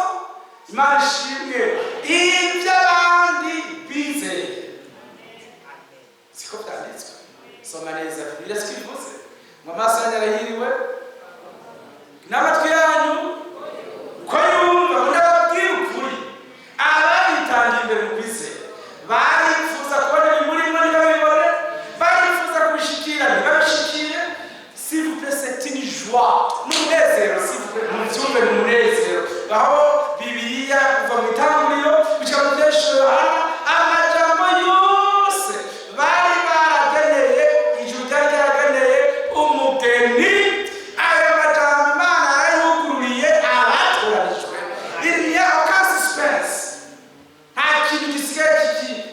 Imana ishimwe ibyo abandi bizeye. Siko byanditswe. Soma neza Bibiliya sikivuze ngo amaso yanyu arahiriwe n'amatwi yanyu ko yumva. Ndababwira ukuri, ababitangiye imbere mu kwizera barifuza kubona ibimurimo ntibabibone, barifuza kubishikira ntibabishikire. S'il vous plaît, c'est une joie n'umunezero. S'il vous plaît, mubyumve ni umunezero. Aho Bibiliya kuva mu itanguriro kugera mu Bihesha Yohana amajambo yose bari barageneye, ijuru ryari ryarageneye umugeni. Ayo majambo Imana yarayugururiye abatoranijwe. Il n'y a aucun suspense, nta kintu gisigaye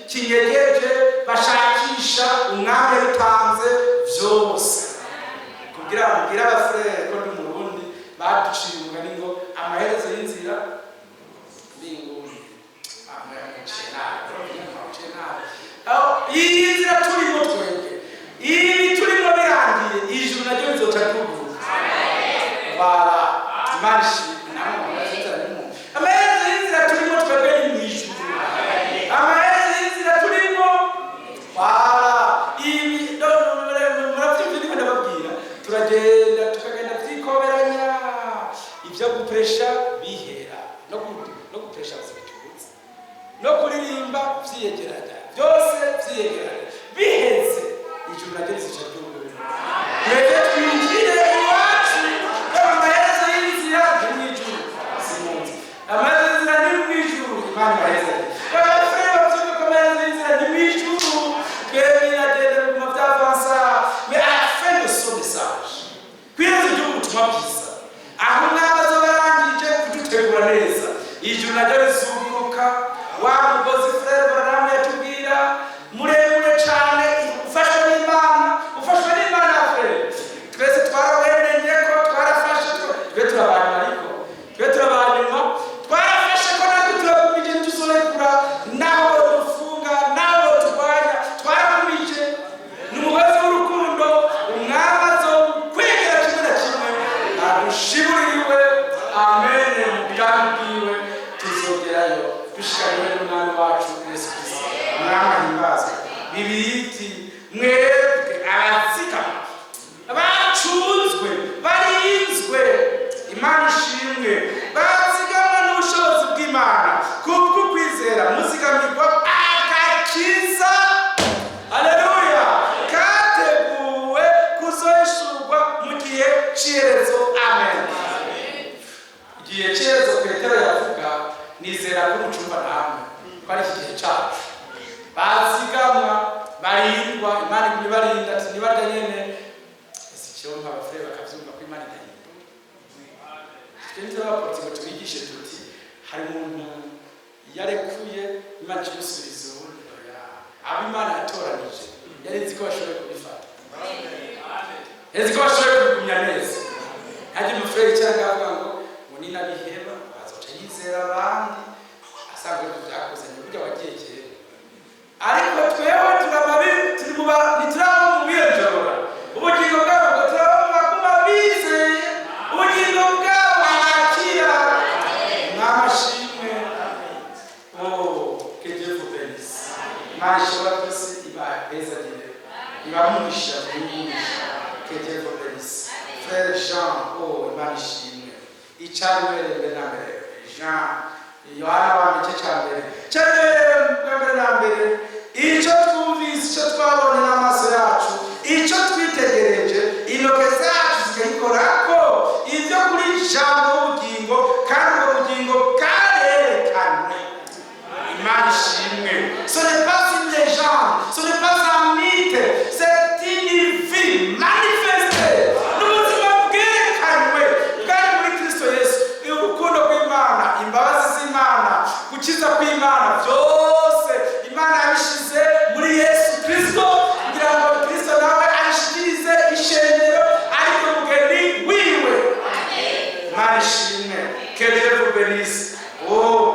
kinyegeje bashakisha. Umwami yabitanze byose kugira ngo mbwire abafurere ko ndi mu Burundi baduciye umugani ngo amaherezo y'inzira mbinguni. Iyi nzira turimo twebwe, ibi turimo birangiye, ijuru naryo rizoca ryuguruka. Bara Imana ishimwe. Amaherezo y'inzira turimo twebwe ni mu ijuru. Amaherezo y'inzira turimo ibi murabyumva ndababwira, turagenda tukagenda twikoberanya ibyo gupresha bihera no gupresha bazibituza no kuririmba vyiyegeranya byose vyiyegeranya biheze ijuru naryo rizoca ryuguruka. Reka twinjire iwacu. Amaherezo y'inzira ni mu ijuru. Simunzi amaherezo y'inzira ni mu ijuru. Imana baheze abafere bavuga ko amaherezo y'inzira ni mu ijuru. Twebwe iragenda mu byavansa mais à la fin de son message kwiza iby'ubutumwa bwiza aho mwabazo barangije kudutegura neza, ijuru naryo rizunguruka. Wa mugozi frere Branham yatubwira muremure cyane, ufashwe n'Imana frere. Twese twarawenenye ko twarafashe, twe turabanyuma, ariko twe turabanyuma twarafashe ko natwe turabumije tuzorekura naho dufunga naho turwanya. Twarabumije ni umugozi w'urukundo. Umwami azokwegera kimwe na kimwe adushiburiwe. Amen. Mu bwami bwiwe tuzogerayo dushikariwe n'Umwami wacu Yesu Kristo. Umwami ahimbazwe. Bibiliya iti mwebwe abazigama bacunzwe barinzwe. Imana ishimwe. Bazigamwa n'ubushobozi bw'Imana kubwo kwizera muzigamirwa agakiza. Haleluya. nizera ko mucumba namwe ko ari iki gihe cyacu bazigamwa barindwa Imana ibarinda ati nibarya nyene icyo nk'abafure bakavyumva ko Imana idahindura twende abaporoti ngo tubigishe tuti hari umuntu yarekuye Imana imusubiza ubundi abo Imana yatoranije yarezi ko bashoboye kubifata yarezi ko bashoboye kubigumya neza hajye umufure cyangwa avuga ngo ni nabiheba azoca yizera abandi asanga ko byakozanye burya wagiye kera ariko twewe turaba mu biyenjora ubugingo bwabo turaba bizeye ubugingo bwabo bakira n'amashimwe que Dieu vous bénisse mashobora byose ibahezagire ibamugisha que Dieu vous bénisse frère Jean Imana ishimwe icyarimwe na mbere Jean Yohana wa mice cyambere cyambere na mbere icyo twumvise icyo twabonye n'amaso yacu icyo twitegereje intoke zacu zikayikora ko ibyo kuri jambo ubugingo kandi ubwo bugingo bwarerekanwe Imana ishimwe ce n'est pas une légende ce n'est pas un mythe c'est une vie manifestée n'ubuzima bwerekanwe bwari muri Kristo Yesu urukundo rw'Imana imbabazi z'Imana gukiza kw'Imana byose Imana yabishize muri Yesu Kristo kugira ngo Kristo nawe ashikirize ishengero ariko mugeni wiwe Imana ishimwe que Dieu vous bénisse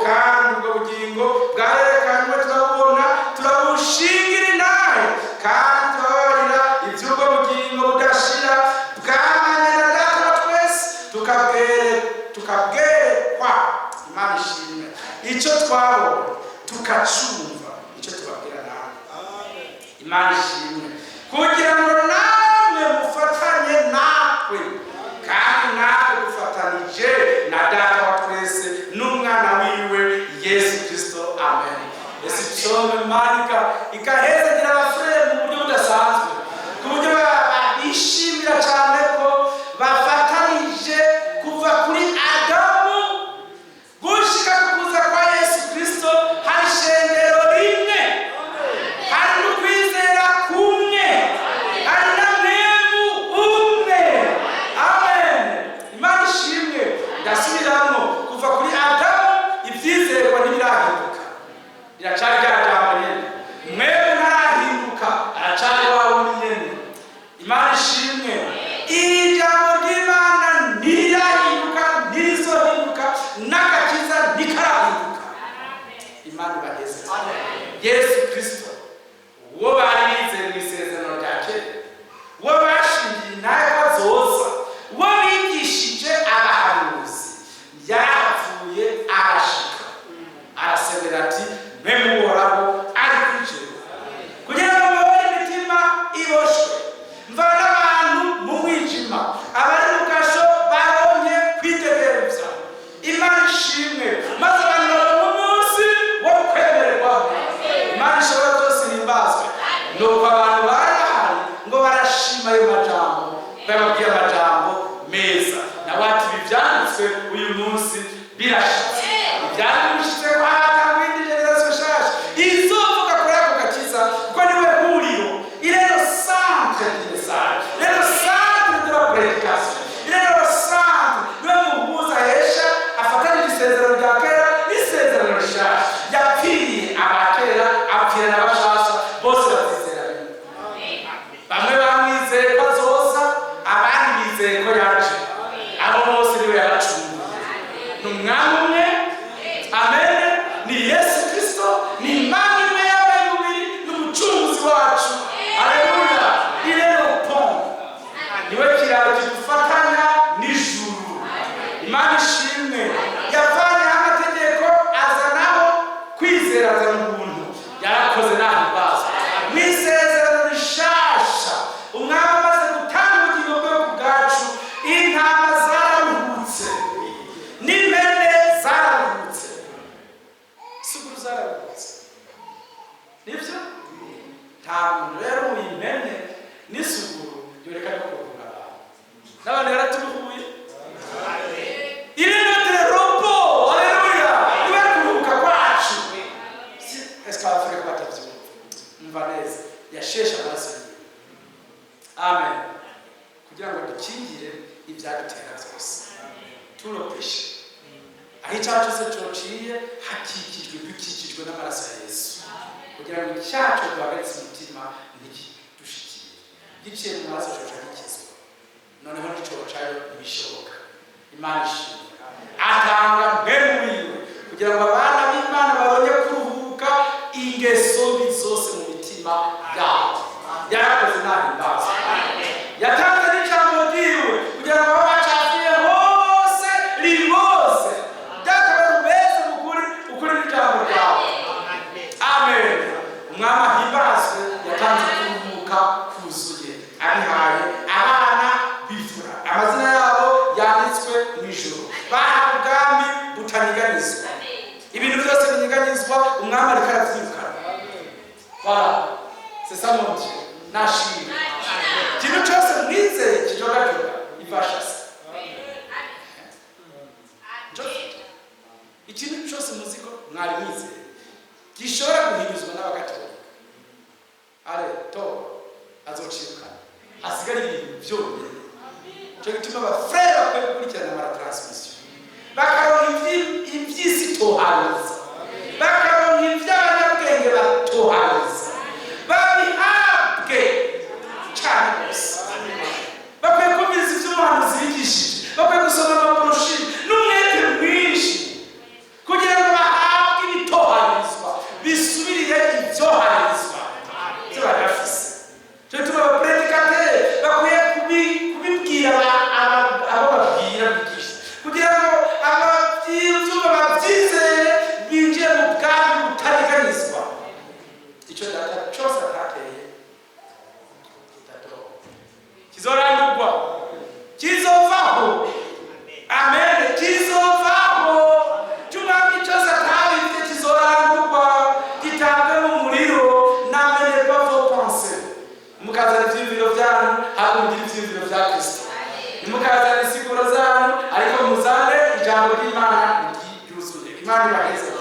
kandi ubwo bugingo bwarerekanwe turabona turabushingira nawe kandi turabarira iby'ubwo bugingo budashira bwamanye na Data wa twese tukabwerekwa Imana ishimwe icyo twabonye tukacumva icyo tubabwira nawe Imana ishimwe kugira ngo namwe mufatanye natwe kandi natwe dufatanije na Data wa twese n'umwana wiwe Yesu Kristo amen Yesu Chome Manika ikahezagira abafure mu buryo budasanzwe ku buryo bishimira cyane ko bafatanije kuva kuri Adamu gushika kuza kwa Yesu Kristo hari shengero rimwe hari n'ukwizera kumwe hari na mwemu umwe amen Imana ishimwe ndasubiramo kuva kuri Adamu ibyizerwa ntibirahinduka biracari rya jambo nyene mwemu ntarahinduka aracari wawe nyene Imana ishimwe ijambo ry'Imana ntirahinduka ntirizohinduka n'agakiza ntikarahinduka Imana ibaheze Yesu Kristo uwo bari bizeye mu isezerano rya kera uwo bashingiye nawe bazoza uwo bigishije abahanuzi yarapfuye arashika arasebera ati mwe muhoraho ari kwiciro kugira ngo mubone imitima iboshwe mvana abantu mu mwijima abari mu kasho baronye kwitegereza Imana ishimwe maze abantu babona umunsi wo kwemererwa Imana ishobora byose himbazwe nuko abantu bari bahari ngo barashima ayo majambo bababwira amajambo meza nawe ati ibi byanditswe uyu munsi birashitse ibyanditswe ko hatangwa indi generasiyo nshasha izovuga kuri ako gakiza kuko niwe huriro irero centre du message irero centre de la prédication irero centre niwe muhuza hesha afatanya isezerano rya kera n'isezerano rishasha yapfiriye abakera apfira n'abashasha bose bazizera bamwe bamwizeye ko azoza abandi bizeye ko yaje abo bose niwe yaracunguye ni umwami umwe amen kugira ngo icyacu duhagaritse umutima ntikidushikire giciye mu maraso coca gikizwa noneho n'icobo cayo ntibishoboka. Imana ishimwe atanga mpemu wiwe kugira ngo abana b'Imana babone kuruhuka ingeso mbi zose mu mitima yabo. Yarakoze nahimbaza yatanze n'ijambo ryiwe kugira ngo babacafiye hose rimose databarubeze ukuri n'ijambo ryawe. Amen. Umwami ahimbazwe yatanze kuruhuka kuzuye abihaye abana b'imfura. Amazina yabo yanditswe mw'ijuru bahawe ubwami butaniganizwa. Ibintu byose binyiganizwa umwami ariko aravyirukana. C'est ça mon Dieu. Nashimwe ikintu cyose mwizeye kijogajoga ifasha se. Ikintu cyose muziko mwari mwizeye gishobora guhinyuzwa n'abagatolika ale to azocirukana hasigara ibintu byonyine. Cyo gituma abafrere bakwiye gukurikirana amaratransmission bakaronka iby'isi tohaza bakaronka iby'abanyabwenge batohaza babihabwe cyane gusa. Bakwiye kumviriza iby'umuhanuzi yigishije, bakwiye gusoma amabroshire n'umwete mwinshi kugira ngo bahabwe ibitoharizwa bisubirire ibyoharizwa byo barafise. Cyo gituma abapredikateri bakwiye kubibwira abo babwira bigisha kugira ngo ababyumva babyizeye binjiye mu bwami butariganizwa. Icyo data cyose atateye kizorandurwa kizovaho. Amen. Kizovaho cyumwami cyose atabifite kizorandurwa gitabwe mu muriro. N'amenye pas vos pensées mukazana ivyiyumviro vyanyu ahubwo mugire ivyiyumviro vya Kristo. Nimukazana insiguro zanyu ariko muzane ijambo ry'Imana ryuzuye. Imana ibaheze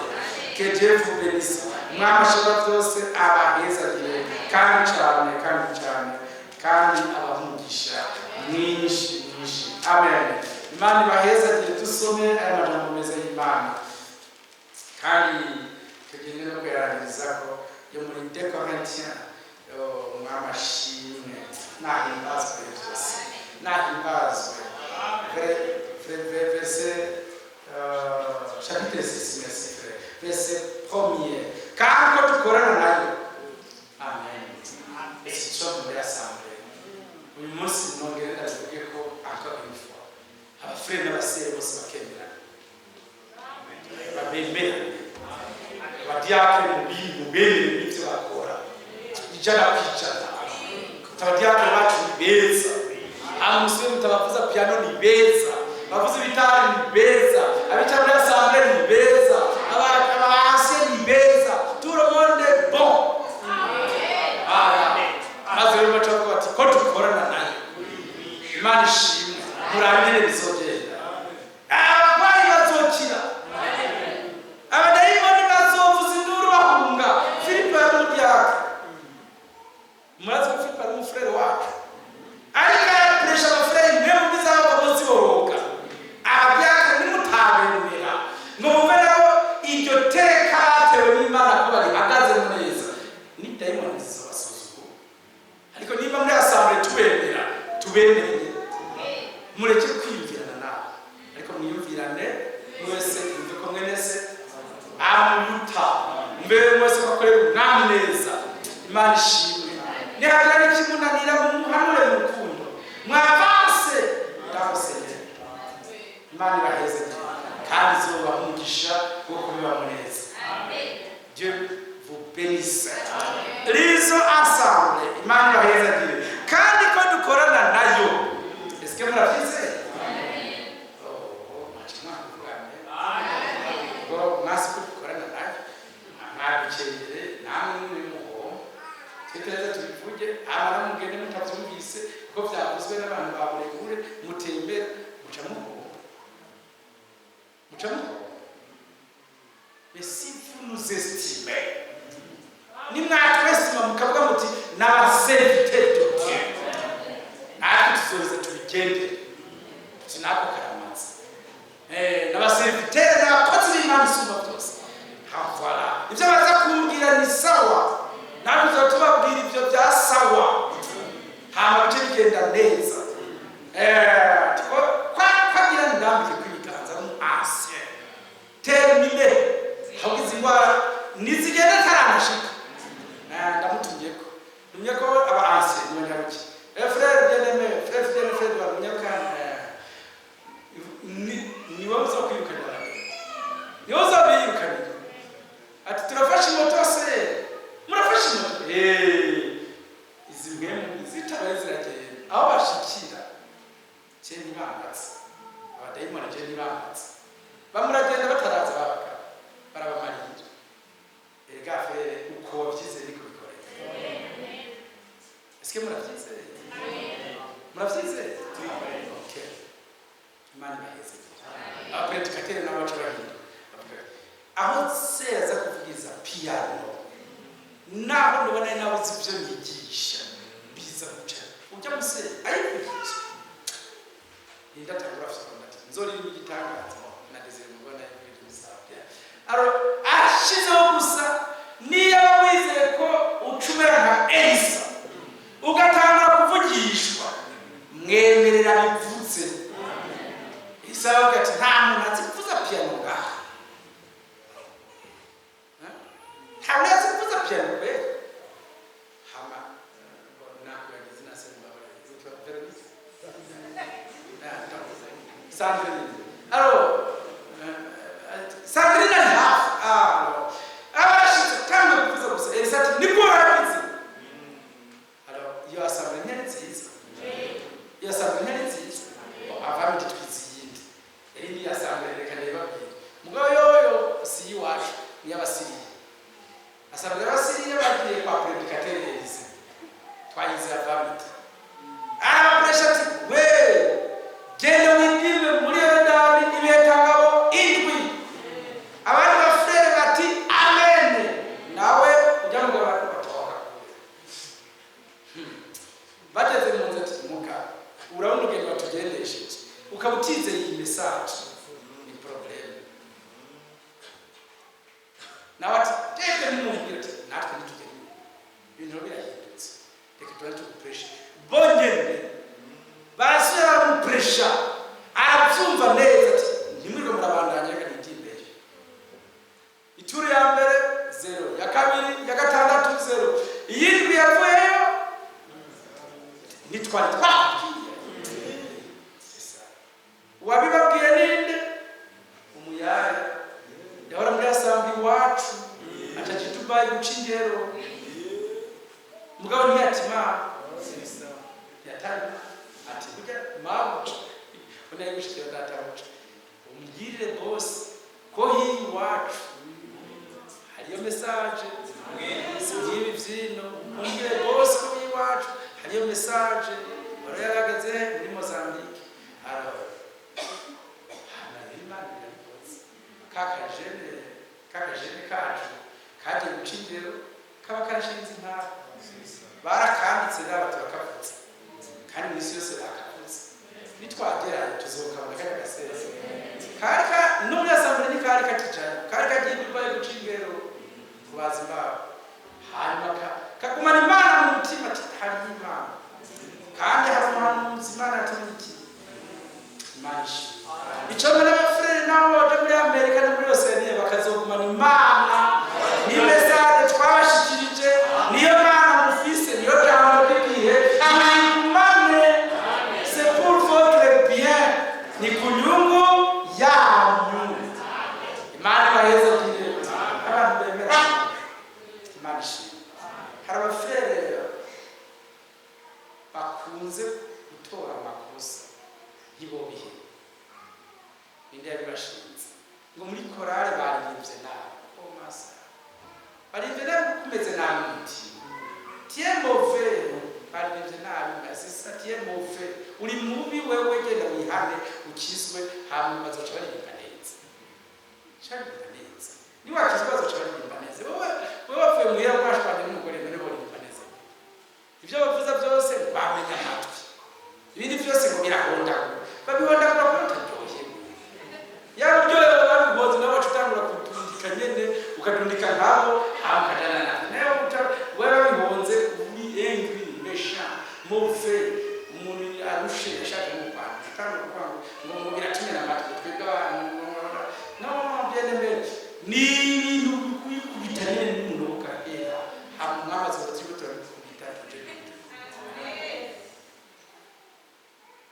que Dieu vous bénisse. Umwami ashobora byose abahezagire kandi cyane kandi abahungisha mwinshi. Amen. Imana ibahezagire. Dusome aya majambo meza y'Imana kandi tugende no kuyarangiriza ko yo muri 2 Corinthiens. Umwami ashimwe nahimbazwe byose nahimbazwe. Verset chapitre 6 merci frère. Verset 1er kandi ko dukorana nayo. Amen. Ese cyo muri assemblée uyu munsi nongerera tuvuge ko encore une fois abafrere n'abasere bose bakemera babemera abadiakre mu bene n'ibyo bakora ijana kwicara abadiakre bacu ni beza. Amuswe mutabavuza piano ni beza, bavuza ibitari ni beza, abicara muri assemblée ni beza, abahansi ni beza. Tout le monde est bon. Amen. Maze rero bacavuga bati ko dukorana nayo. Imana ishimwe murabire bizogenda. Abarwayi bazokira. Abadayimoni bazovuza induru bahunga. Filipo yamudiaka murazi ko Filipo ari umufrere wacu ariko yapresha abafrere mwe mubiza abakozi boroka abyaka nimutabenera ngo muberaho iryo teka atewe n'Imana kuba rihagaze neza ni dayimoni zibasuzugura. Ariko niba muri assemblée tubemereye mureke kwiyumvirana nawe ariko mwiyumvirane mwese mve ko mwenese amuruta mbere mwese bakorera umwami neza. Imana ishimwe nihagira n'ikimunanira muhanure mu rukundo mwavanse ndamusengera. Imana ibaheze kandi izobaha umugisha wo kubiba neza. Dieu vous bénisse. Lizo ensemble Imana ibaheze kandi ko dukorana nayo. Est-ce que murabizi? Nasi ko dukorana nayo ntabikere namwe n'umuho twiteze tubivuge abana mugende mutavyumvise ko byavuzwe n'abantu baburekure mutembera mucamuho. Mais si vous nous estimez ni mwatwesima mukavuga muti n'abaseriviteri de Dieu natwe tuzoza tubigende tunako karamazi n'abaseriviteri n'abakozi b'Imana isumba byose. Voilà ibyo baza kumbwira ni sawa bigenda neza kwagira ndambike kwiganza mu ancien terminé hagize ingwara nizigenda taranashika ndamutumye ko aba ancien n'abanyaruki frère bien-aimé frère wa munyakana ni wabuza kwirukanira niyo zabirukanira ati turafashe moto se murafashe moto izi mpemu zitabaye ziragenda aho bashikira cyeni bahatse abadayimoni cyeni bahatse bamuragenda bataraza babaga barabamarira erega frère uko wabyize niko bikoreye eske murabyize murabyize okay imana baheze après tukatene n'abacu bahira aho seza kuvugiza piano naho ndobana nawe zivyo nigisha biza guca ujya muse ayikugisha indatagura fsonati nzori n'igitangaza na desire mubona ibintu bisabya aro ashizeho gusa niyo wizeye ko ucumera nka Elisa ugatangura kuvugishwa mwemerera bivutse isaho gati nta muntu azivuza piano ngaha ntabwo azivuza piano be hama nakuyagize nasemba yitwa Veronique Sandrine Sandrine abashitse kandi kuvuza gusa Elisa ati niko arabizi iyo asabwe nziza iyo asabwe nziza avamye twiziyindi eri yasabwe rekane babiri mugabo yoyo si iwacu ni abasiriya asabwe abasiriya bagiye kwa predicateur Elisa twayize avamye pressure ati we genda windime muri Yorodani ibetangabo indwi abandi bafrere bati amen nawe ujya mu abantu batoka bageze mu nzira muka urabona ugenda batugendesheje ukabutize iyi message ni problem nawe ati teke n'umubwira ati natwe ntitugende ibintu birahindutse reka tubanze pressure bongene barasubira mu pressure arabyumva neza ati ntimurwe murabandanya reka nitimbere ituru ya mbere 0 ya kabiri ya gatandatu 0 iyindwi yavuyeyo nitwari twakubwiye wabibabwiye ninde umuyaya yahora muri asambi iwacu atakitubaye guca ingero mugabo ntiyatima yatanga ati kujya mabuca unaye gushikira databuca umugirire bose ko hii iwacu hariyo message ngibi vyino umugirire bose ko hii iwacu hariyo message bari yarageze muri Mozambique aro kakajene kacu kaje gucindero kaba karashinze nta barakanditse n'abantu bakavutse kandi misi yose bakavutse nitwagera tuzokabona kandi gaseze karika n'umwe yasambuye ni karika kijana karika giye bibaye gucindero kubazima hanyuma kagumana imana mu mutima hari imana kandi hari umuhanuzi imana yatumiki imanisha icyo mbere abafurere nabo baje muri Amerika no muri Oceania bakazogumana imana ni message twabashikirije niyo mana mufise niyo jambo bigiye amane c'est pour votre bien ni kunyungu yanyu imana baheze kire abantu bemera imanisha hari abafurere bakunze gutora amakosa yibobihe inde yabashinze ngo muri korale barivye nabi ko masa barivye nabi kumeze nabi tie mauvais barivye nabi masisa tie mauvais uri mubi wewe genda wihane ukizwe hamwe bazoca baririmba neza cyangwa neza ni wakizwe bazoca baririmba neza wewe wavuye muhira kwashwanye n'umugore none baririmba neza ivyo bavuza byose bamenya amatwi ibindi byose ngo birahonda babihonda kwa kutaryoshye yaruryoye babiboze n'abacutangura kutundika nyene ukadundika nkabo hamukajana nawe wewe babihonze uri angry méchant mauvais ishuri yashaka mu Rwanda kandi ngo biratumye n'amatwi twebwe abantu no bien aimé ni kubitanye n'umuntu ukahera amamaza batributo kubita tuje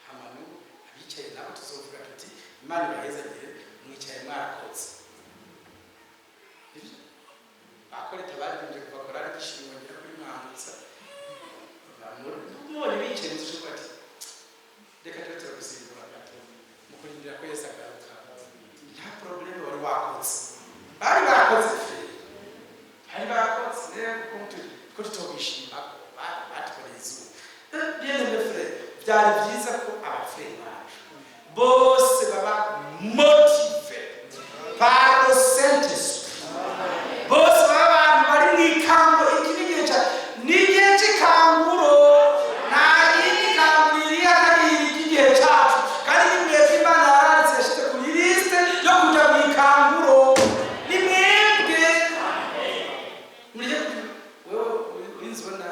hamanu abicaye nabo tuzovuga tuti Imana iraheza gihe mwicaye mwarakotse bakore tabari kunje kubakora arishimwe ngira kuri mwambutsa mubone bicaye nzishuka ati reka tutere gusimbura gato mukurindira ko Yesu agaruka nta problem wari wakotse bari bakotse hari bakotse ko tutobishima ko batwara izuba bien aimé frère byari byiza ko abafrère bacu bose baba motivé par le Saint-Esprit bose baba abantu bari mwikango ikinigire cya nigihe cy'ikanguro nta yindi kangurira hari igihe cyacu kandi nimwe Imana yaranze yashyize kuri liste yo kujya mwikanguro ni mwebwe muriye wewe urinzona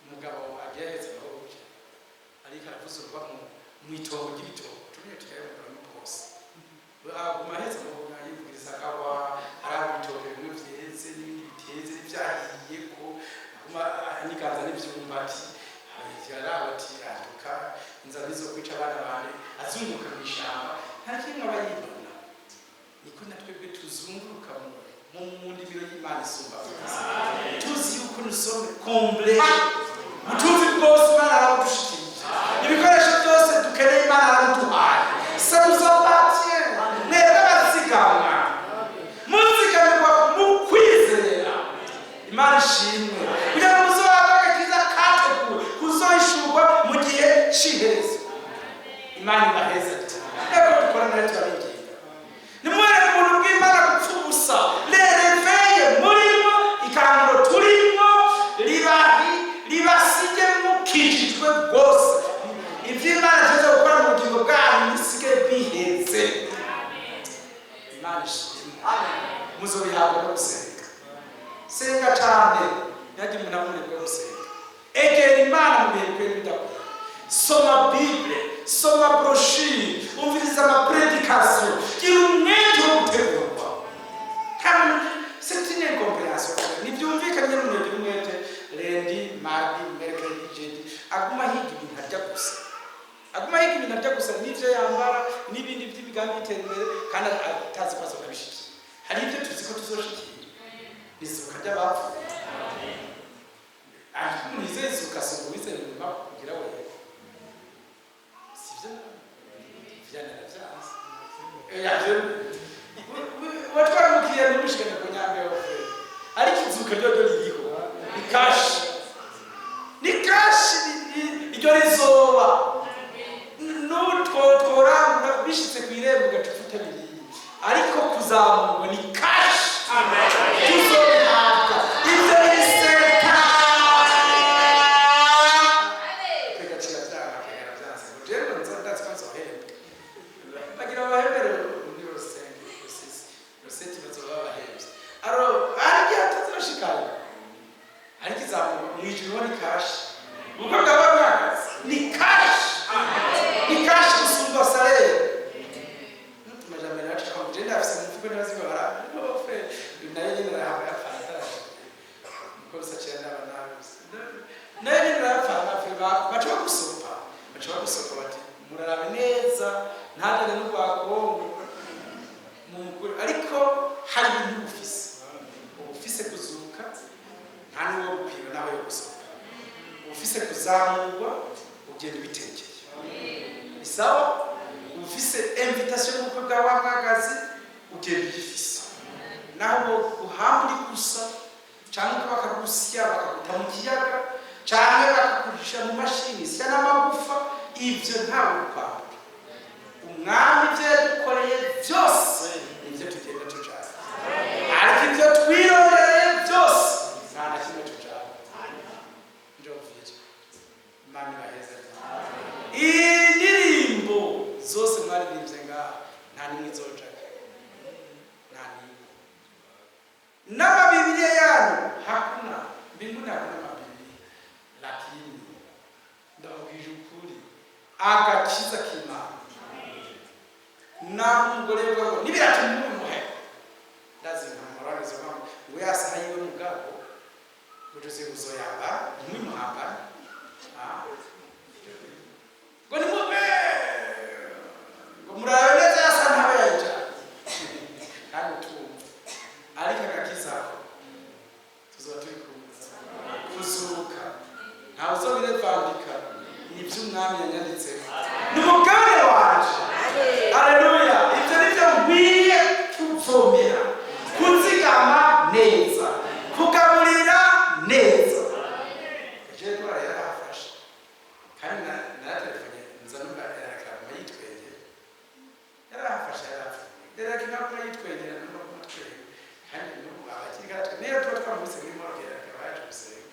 umugabo ageretse aho uje ariko aravuze uruba mu itongo ry'ibitogo tumwe tukayabona mu bose agumahetse mu yivugiriza akaba arabitoke bimwe byeze n'ibindi biteze byahiye ko nikaza n'ivyumbati yarabati atuka inzara zo kwica abana bane azunguka mu ishamba nta kimwe abayibona niko natwebwe tuzunguruka mu ndimiro y'Imana isumba tuzi yuko nusome komble utuzi bwose Imana aradushikije ibikoresho byose dukeneye Imana araduhaye samuzobatye neza bazigamwa muzigamirwa mu kwizera Imana ishimwe kugira ngo muzohabwe kiza kateguwe kuzoyishurwa mu gihe cy'iherezo Imana ibaheze ego dukora nari twabigenga nimwere umuntu bw'Imana gupfa ubusa lereveye murimo ikanguro turimo ribasige mukijijwe rwose ivy'Imana izo gukora mu bugingo bwanyu bisige biheze Imana ishimwe muzobihabwa no gusenga senga cyane yagiye umuntu amunezwe gusenga egera Imana mu bihe bikwiye bidakora soma Bible soma brochure umviriza ama prédication gira umwete wo gutegurwa kandi c'est une incompréhension nibyumvikanye n'umwete umwete lundi mardi mercredi jeudi aguma higa ibintu arya gusa n'ivyo yambara n'ibindi by'imigambi y'iterambere kandi atazi ko azokabishikira hari ibyo tuzi ko tuzoshikira bizuka ry'abapfu ariko nizezuka songo bizere mu mako kugira wewe sivyo vyana vyanze yavyo watwara mukiye n'umushikana ku nyambe wowe ariko izuka ryo ririho ni kashi iryo rizoba n'utwo tworanga bishitse ku irembo gacufuta biriye ariko kuzamurwa ni kashi amen tuzohabwa ibyo biseka kwegacira byara byase rero nzandatse ko nzohera bagira abahebere muri rosenti bazoba bahebye aro ariko atazoshikana ariko izamurwa mu ijuru ni kashi ubwo bw'abana ni kashi gusumba salere majambere yacu kwa mugenda afise mufuko n'abazigo bara no frere nayo nyine rahawe afata ko bisacira n'abanabuze nayo nyine rafana frere bacho gusopa bati murarabe neza ntadane no kwakongo mu ariko hari ibintu ufise kuzuka nta n'uwo gupima nawe yo gusopa ufise kuzamurwa ugenda bitekeye isawa ufise invitation y'ubukwe bwawe bw'akazi ugenda igifise naho uhamburi gusa cyangwa bakagusya bakaguta mu kiyaga cyangwa bakakugisha mu mashini sya n'amagufa ibyo ntawe ukwambura umwami ibyo yadukoreye byose nibyo tugenda tujana ariko ibyo twiroreye byose nta na kimwe tujana njovije Imana ibaheze indirimbo zose mwaririmbye ngaha nta nimwe izojaga nta nimwe n'amabibiliya yanyu hakuna mbinguni hakuna mabibiliya lakini ndababwije kandi tumva ariko agakiza tuzoba turi kuzuka ntawe uzobirevandika nibyo umwami yanyanditseho ni umugabane wanje. Haleluya. Ibyo nibyo nkwiye kuvomera, kuzigama neza, kugaburira neza. Je twara yarafashe kandi na telefone nzanura yarakama yitwegera yarafashe yarafashe kinakora yitwegera no kumutwegera kandi no abakirigatwe niyo twamuse muri morgue yakabaje gusenga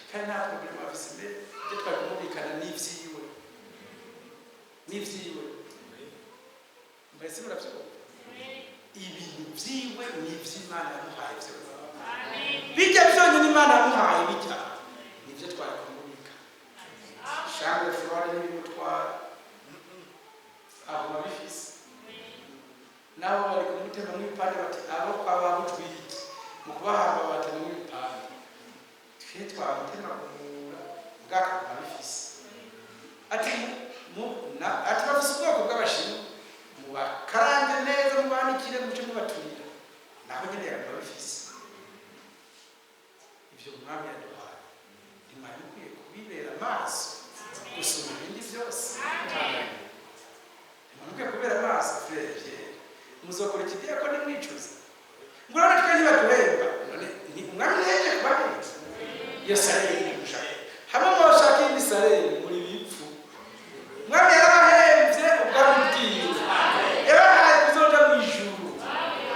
kandi nta problem afise mbe je twakumubikana n'ivyiwe mbese muravyo ibintu vyiwe n'ivy'Imana yamuhaye vyose bijya byonyine Imana yamuhaye bijya nivyo twakumubika shambe flore n'ibimutwara abo babifise nabo bari kumutema mw'ipande bati abo kwaba mutwite mu kubahamba batema mw'ipande twe twamutema kumura bwaka babifise ati bafise ubwoko bw'abashinwa mubakarande neza mubanikire muce mubaturira naho nyine yababifise. Ibyo umwami yaduhaye imana ikwiye kubibera amaso gusoma ibindi byose. Imana ikwiye kubera amaso frere muzokora ikidiyakoni mwicuza ngo urabona twe ntibaduhemba ni umwami nteje kubaheza iyo sareri mushaka hamwe mu bashaka indi sareri muri bipfu mwami yarabahembye ubwami bwiwe yabahaye kuzoja mu ijuru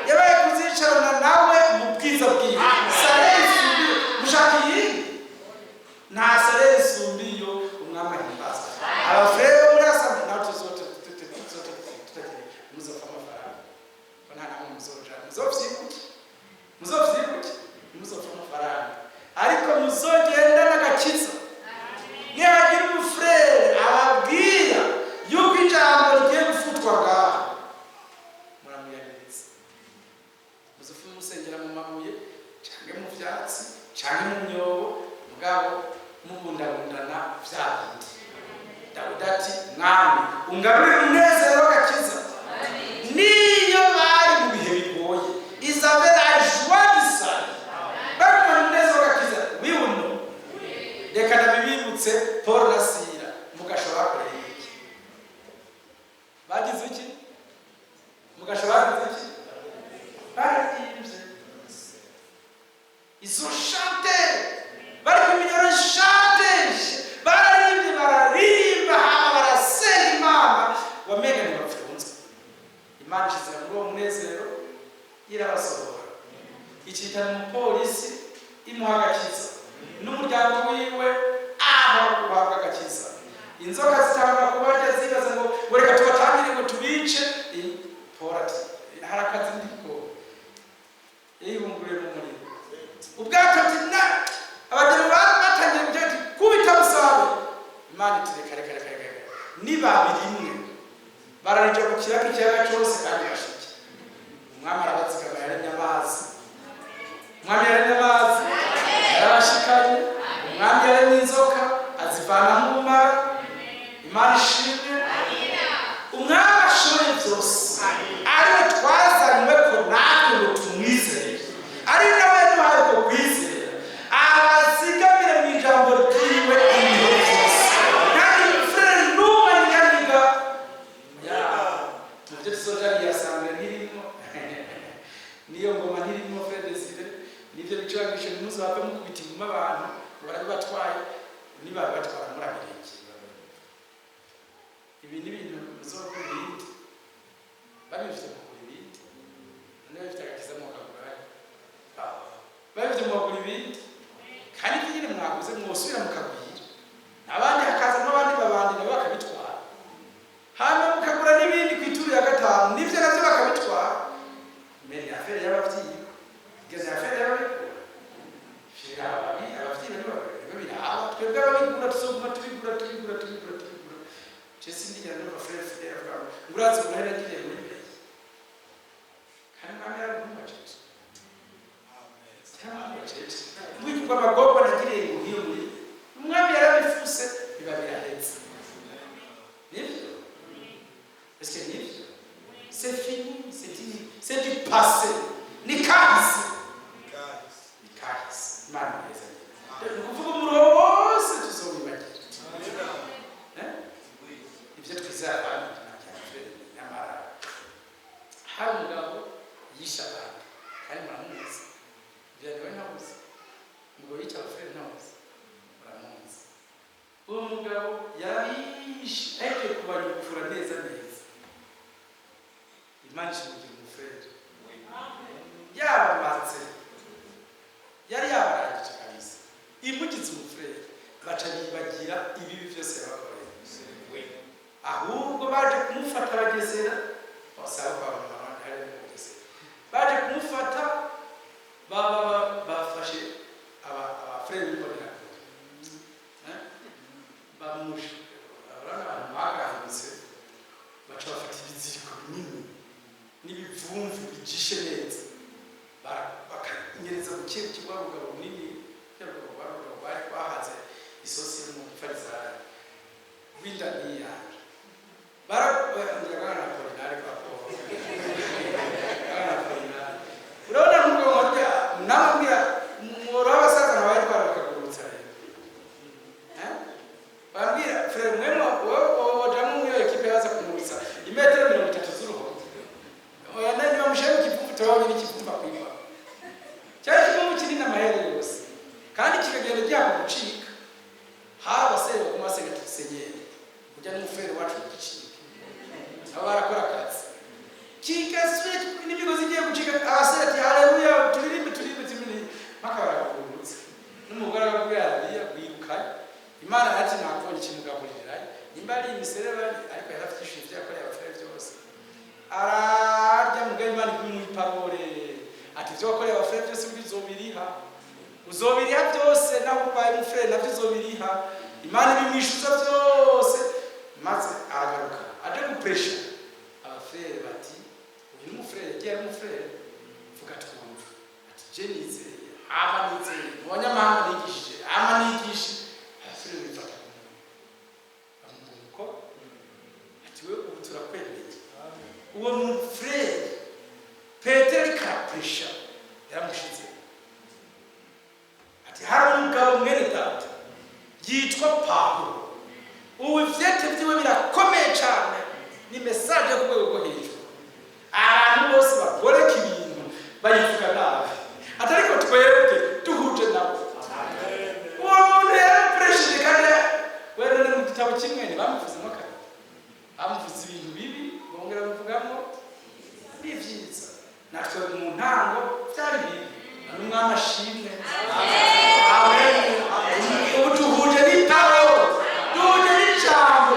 yabaye kuzicarana nawe mu bwiza bwiwe. Sareri isumbiyo mushaka iyindi nta sareri isumbiyo umwami ahimbaza. Abafurere bo muri asamble nawe tuzote muzopfa amafaranga ko nta namwe muzoja muzovyibuke muzopfa amafaranga ariko muzogenda n'agakiza. Nihagira umufurere ababwira yuko ijambo rigiye gufutwa ngaha muramuyamiriza muzofa musengera mu mabuye canke mu vyatsi canke mu myobo mugabo mubundabundana vya bindi. Dawudi ati mwami ungaburire umunezero w'agakiza. Niyo bari mu bihe bigoye Isabelle a joie du salut bari mu munezero w'agakiza wiwuno reka nabibibutse Paul na Sila mugashobora kureba iki bagize iki mugashobora kugira iki baririmbye izo chante bari kuminyora chante baririmbye bararimba hama barasenga Imana wamenga ntibapfunze. Imana ishize muri uwo munezero irabasohora icitana umupolisi imuha agakiza n'umuryango wiwe aho guhabwa agakiza. Inzoka zitanga kubarya zibaza ngo reka tubatangire ngo tubice. Paul ati hari akazi ndiko yihunguriye mu muriro ubwato ati na abageni batangiye kugira ati kubita busabe. Imana iti reka nibabirimwe bararija ku kiyaga ikiyaga cyose kandi bashike. Umwami arabatsikama yaremye amazi yarabashikanye. Umwami yaremye inzoka azivana mu mara. Imana ishimwe. Umwami ashoboye byose ariwe twazanywe ko natwe ngo tumwizere ari nawe yaduhaye ko kwizera abazigamire mu ijambo ryiwe ibihe byose kandi frere n'umwe nyamiga muvyo tuzoja yasanga ntirimo niyo ngoma ntirimo frere desire nivyo bicurangisho ntimuzabave mukubita inguma abantu barabibatwaye nibabibatwara murabireke. Ibi ni ibintu muzokora ibindi babifite mu kugura ibindi noneho bifite agakiza mu kagura babifite mu kugura ibindi kandi ibyo nyine mwaguze mwosubira mukagwira abandi hakazamo abandi babandi nabo bakabitwara hanyuma mukagura n'ibindi ku ituru ya gatanu n'ibyo nabyo bakabitwara. Mbere ya feri y'ababyeyi igeze ya feri y'ababikura feri ababyeyi babiraba twebwe ababigura tuzoguma tubigura Jesse ndiye ndo frere frere avuga nguraze guhera ngiye muri beye kandi mwami yaraguma cyose mwiki kwa magogo nagiriye ngo hiyo muri umwami yarabifuse bibabirahetse nibyo est-ce que nibyo c'est fini c'est du passé. Ni kahise. Imana neza. Ukuvuga muri wose tuzobibagira. Ibyo twizera abantu nyamara hari umugabo yisha abantu kandi muramuzi. Byari nabuze ngo yica abafere nabuze muramuzi. Uwo mugabo yarishe agiye kubanyukura neza neza. Imana ishimugira umufere. Yabamatse yari yabarangije kabisa. Imugize umufere baca yibagira ibibi byose yabakoreye. Ahubwo baje kumufata bagesera basaba kwa mama ari mugesera. Baje kumufata bafashe abafere b'ibonera. Bamushe abana bagahambise baca bafata ibiziriko binini n'ibivumvu bijishe neza. Bakanyereza gukira ikigwarugaro bunini cyangwa bari bahaze isosi mu farisari winda niyanje barakwerana polinari papo polinari urabona ngo ngorya namubwira mura basaza nabaye barakagurutsa bambwira frere mwema wo jamu mwiyo ekipe yaza kumurutsa imetero 30 z'uruho nani bamushaye ikivuvu tawawe n'ikivumba kwiba cyari kimwe kinini amahere yose kandi kikagenda cyangwa gucika haba se ku masegati senyeri kujya n'umufere wacu gicika aba barakora akazi kikaswe n'imigozi igiye gucika abaseti haleluya turirimbe zimini makabaragurutse n'umugore wabwariya kwirukanye Imana ati nakubonye ikimugaburira nimba ari imisereba ariko yarafite ishuri yakoreye abafere byose ararya mugaye Imana kumwe parole ati byo wakoreye abafere byose bizobiriha uzobiriha byose naho ubaye umufere nabyo uzobiriha Imana bimwishuza byose maze agaruka aje gupresha abafere bati uyu mufere yagiye umufere vuga twumva ati jenize amanize abanyamahanga nigishije amanigishe abafere bifata amuko ati we ubu turakwemeye uwo mufere Petero kapresha yaramushize ati hari umugabo mwene data yitwa Pawulo ubu vyete byiwe birakomeye cyane ni message yo kubwo rwo hejuru abantu bose bagoreka ibintu bayivuga nabi atariko twebwe duhuje nabo uwo muntu yarapresha kandi wenda mu gitabo kimwe ni bamuvuze mo kare bamuvuze ibintu bibi bongera bavugamo bivyiza natwe mu ntango byari bibi n'umwami ashimwe amen utuhuje n'itaho duhuje n'ijambo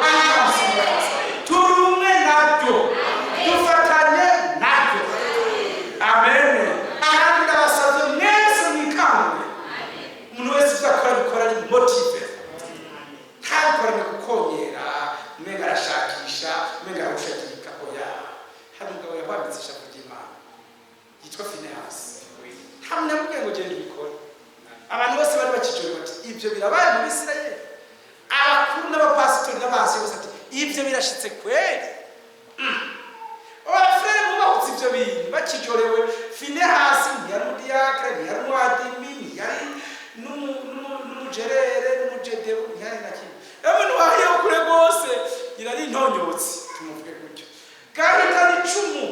turumwe nabyo dufatanye nabyo amen kandi ndabasabye mwese mwikangure umuntu wese uzakora bikora ni motive ntabikorane gukongera umenga arashakisha umenga aragushakika oya hari umugabo yahwambitse ijambo ry'Imana yitwa Finehasi hamwe namubwiye ngo genda ubikore abantu bose bari bakijoro bati ibyo birabaye mu Bisirayeli abakuru n'abapasitori n'abazi bose ati ibyo birashitse kweli abafere mubahutse ibyo bintu bakijorewe Finehasi ntiyari umudiyakre ntiyari umwadimi ntiyari n'umujerere n'umujedebu ntiyari na kimwe abantu bahiye kure rwose irari intonyotsi tumuvuge gutyo kandi itari icumu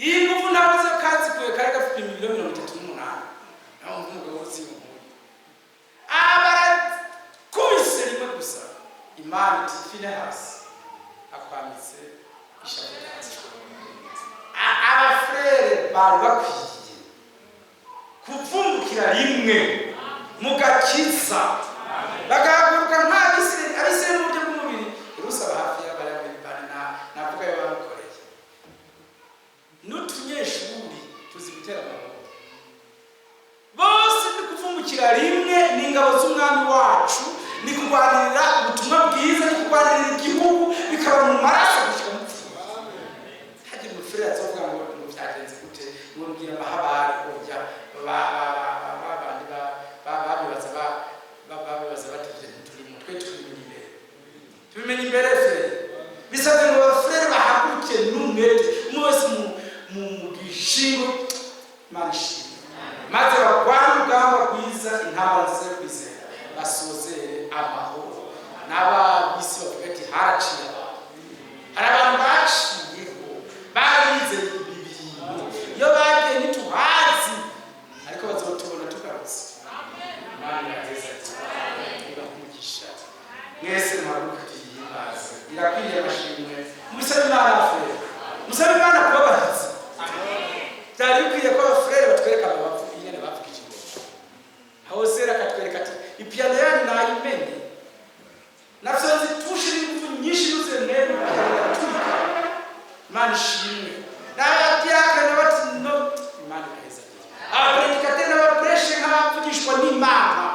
iyi nguvu nabuze kazi kwe kari gafite 38 naho umugabo w'uzimu abara kubise rimwe gusa Imana iti Finehasi akwamitse ishaka ryacu abafrere bari bakwiye kuvumbukira rimwe mugakiza bagahaguruka nk'abisirayeli mu buryo bw'umubiri irusaba hafi y'abayahudi navuga yo bamukoreye n'utunyeshuri tuzi gutera amaboko bose ni kuvumbukira rimwe n'ingabo z'umwami wacu ni kurwanirira ubutumwa bwiza ni kurwanirira igihugu bikaba mu maraso gushyira mu pfuba hajya umufere azovuga ngo byagenze gute ngo mbwira amahabari kujya babandi babibaza batevye turi mutwe tubimenye imbere bisabye ngo abafrere bahaguruke n'umwete umwe wese mu gishingo manshi maze bagwana urugamba rwiza intambara nziza yo kwizera basozere amahoro n'ababisi bavuga ati haraciye hari abantu baciyeho barize ibi bintu iyo bagiye ntituhazi ariko bazotubona tugarutse Imana yageze ibahumugisha mwese mwarukatiye bazi irakwiriye amashimwe musabe Imana afere musabe Imana kubabariza byari bikwiye ko abafurere batwereka abavu nyine bapfukije imbere hose akatwereka ati ipiyano yanyu nayimenye navyo zitushe n'ingufu nyinshi yuzuye mwene turika Imana ishimwe n'abadiakre n'abati no Imana iheza abapredikateri n'abapreshe nk'abavugishwa n'Imana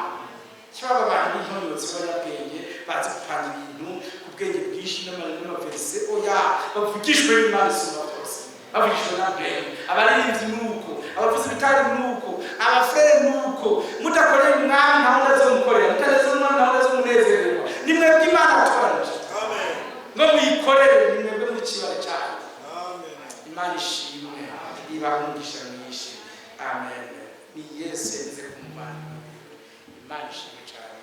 cyaba abantu b'intonyotsi b'abanyabwenge bazi gupanga ibintu ku bwenge bwinshi n'amaverse oya bavugishwe n'Imana isumba byose bavugishwe n'abwenge abaririmbyi nuko abavuzi bitari nuko abafrere nuko mudakoreye umwami ntaho ndazomukorera mutaneze umwami ntaho ndazomunezererwa nimwe bw'Imana atwaranje amen ngo muyikorere nimwe mu kibare cyane amen Imana ishimwe ibahumugisha mwinshi amen ni Yesu yenze kumubana Imana ishimwe cyane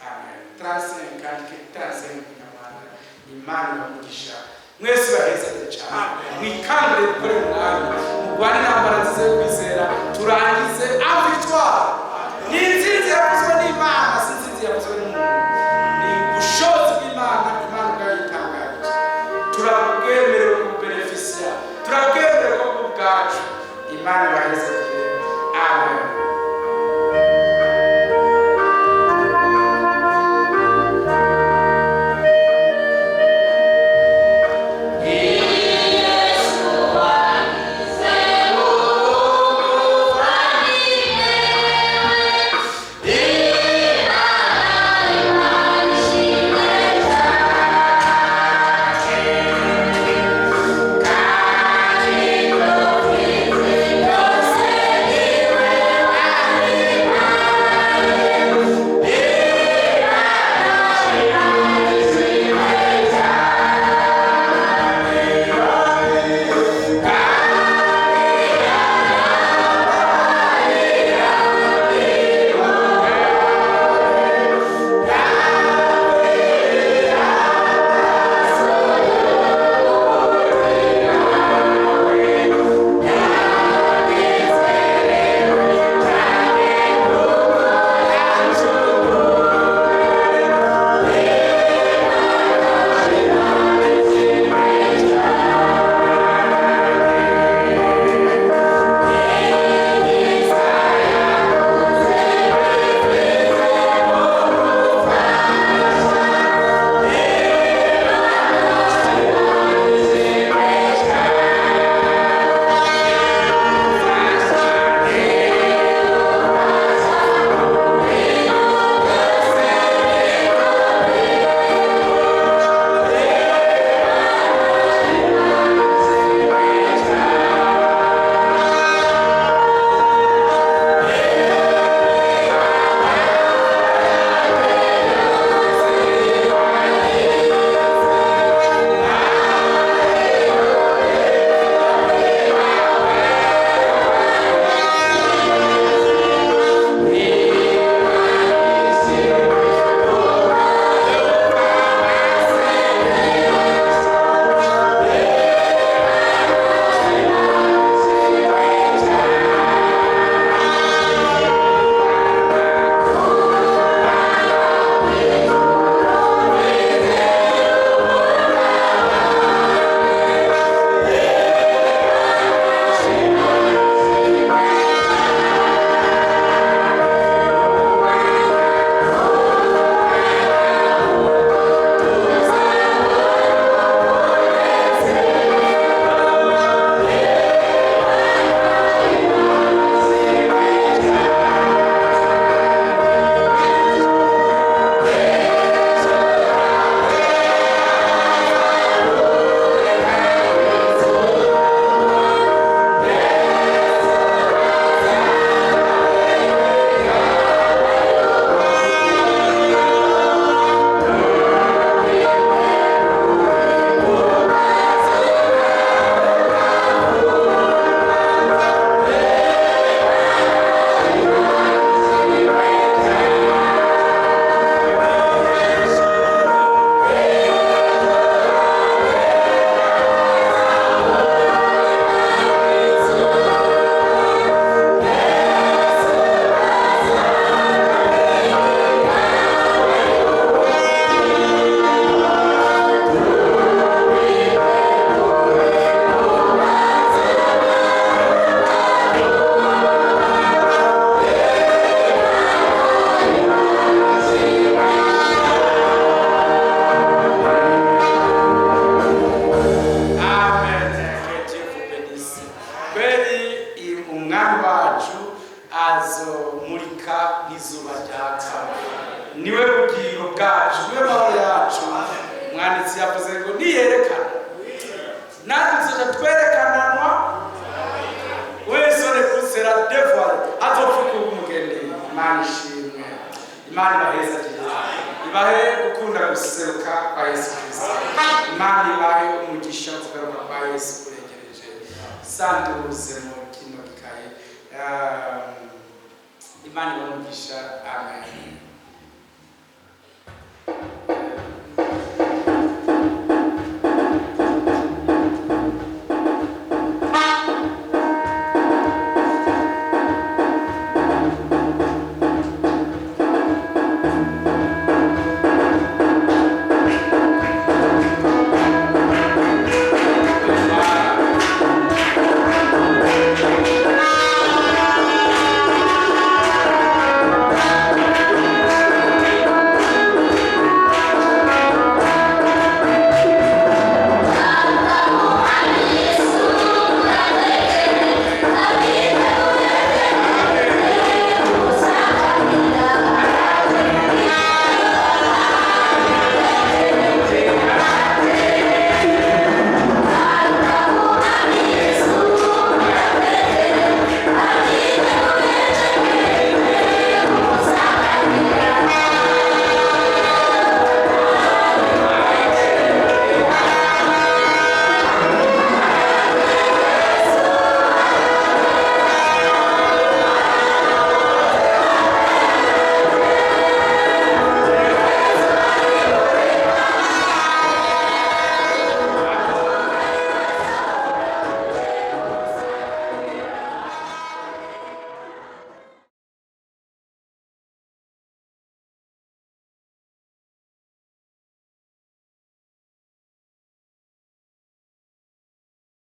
amen transen kandi transen n'Imana Imana ibahumugisha mwese baheza cyane mwikangure gukora umwami mugwane n'ambara nziza yo kwizera turangize victoire ni insinzi yakozwe n'Imana si insinzi yakozwe n'umuntu ni ubushobozi bw'Imana Imana bwayitangaje turabwemerewe kubenefisia turabwemerewe ko bwacu Imana baheza amen Say izuba ryaka niwe bugingo bwacu niwe mahoro yacu umwanditsi yavuze ngo niyerekana natwe tuzoja twerekananwa wese sera devoir azopfuka umugendeye Imana ishimwe Imana ibaheza ibahe gukunda guseruka kwa Yesu Kristo Imana ibahe umugisha kugaruka kwa Yesu kuregereje sanduze mu kino gikaye Imana ibahe umugisha amen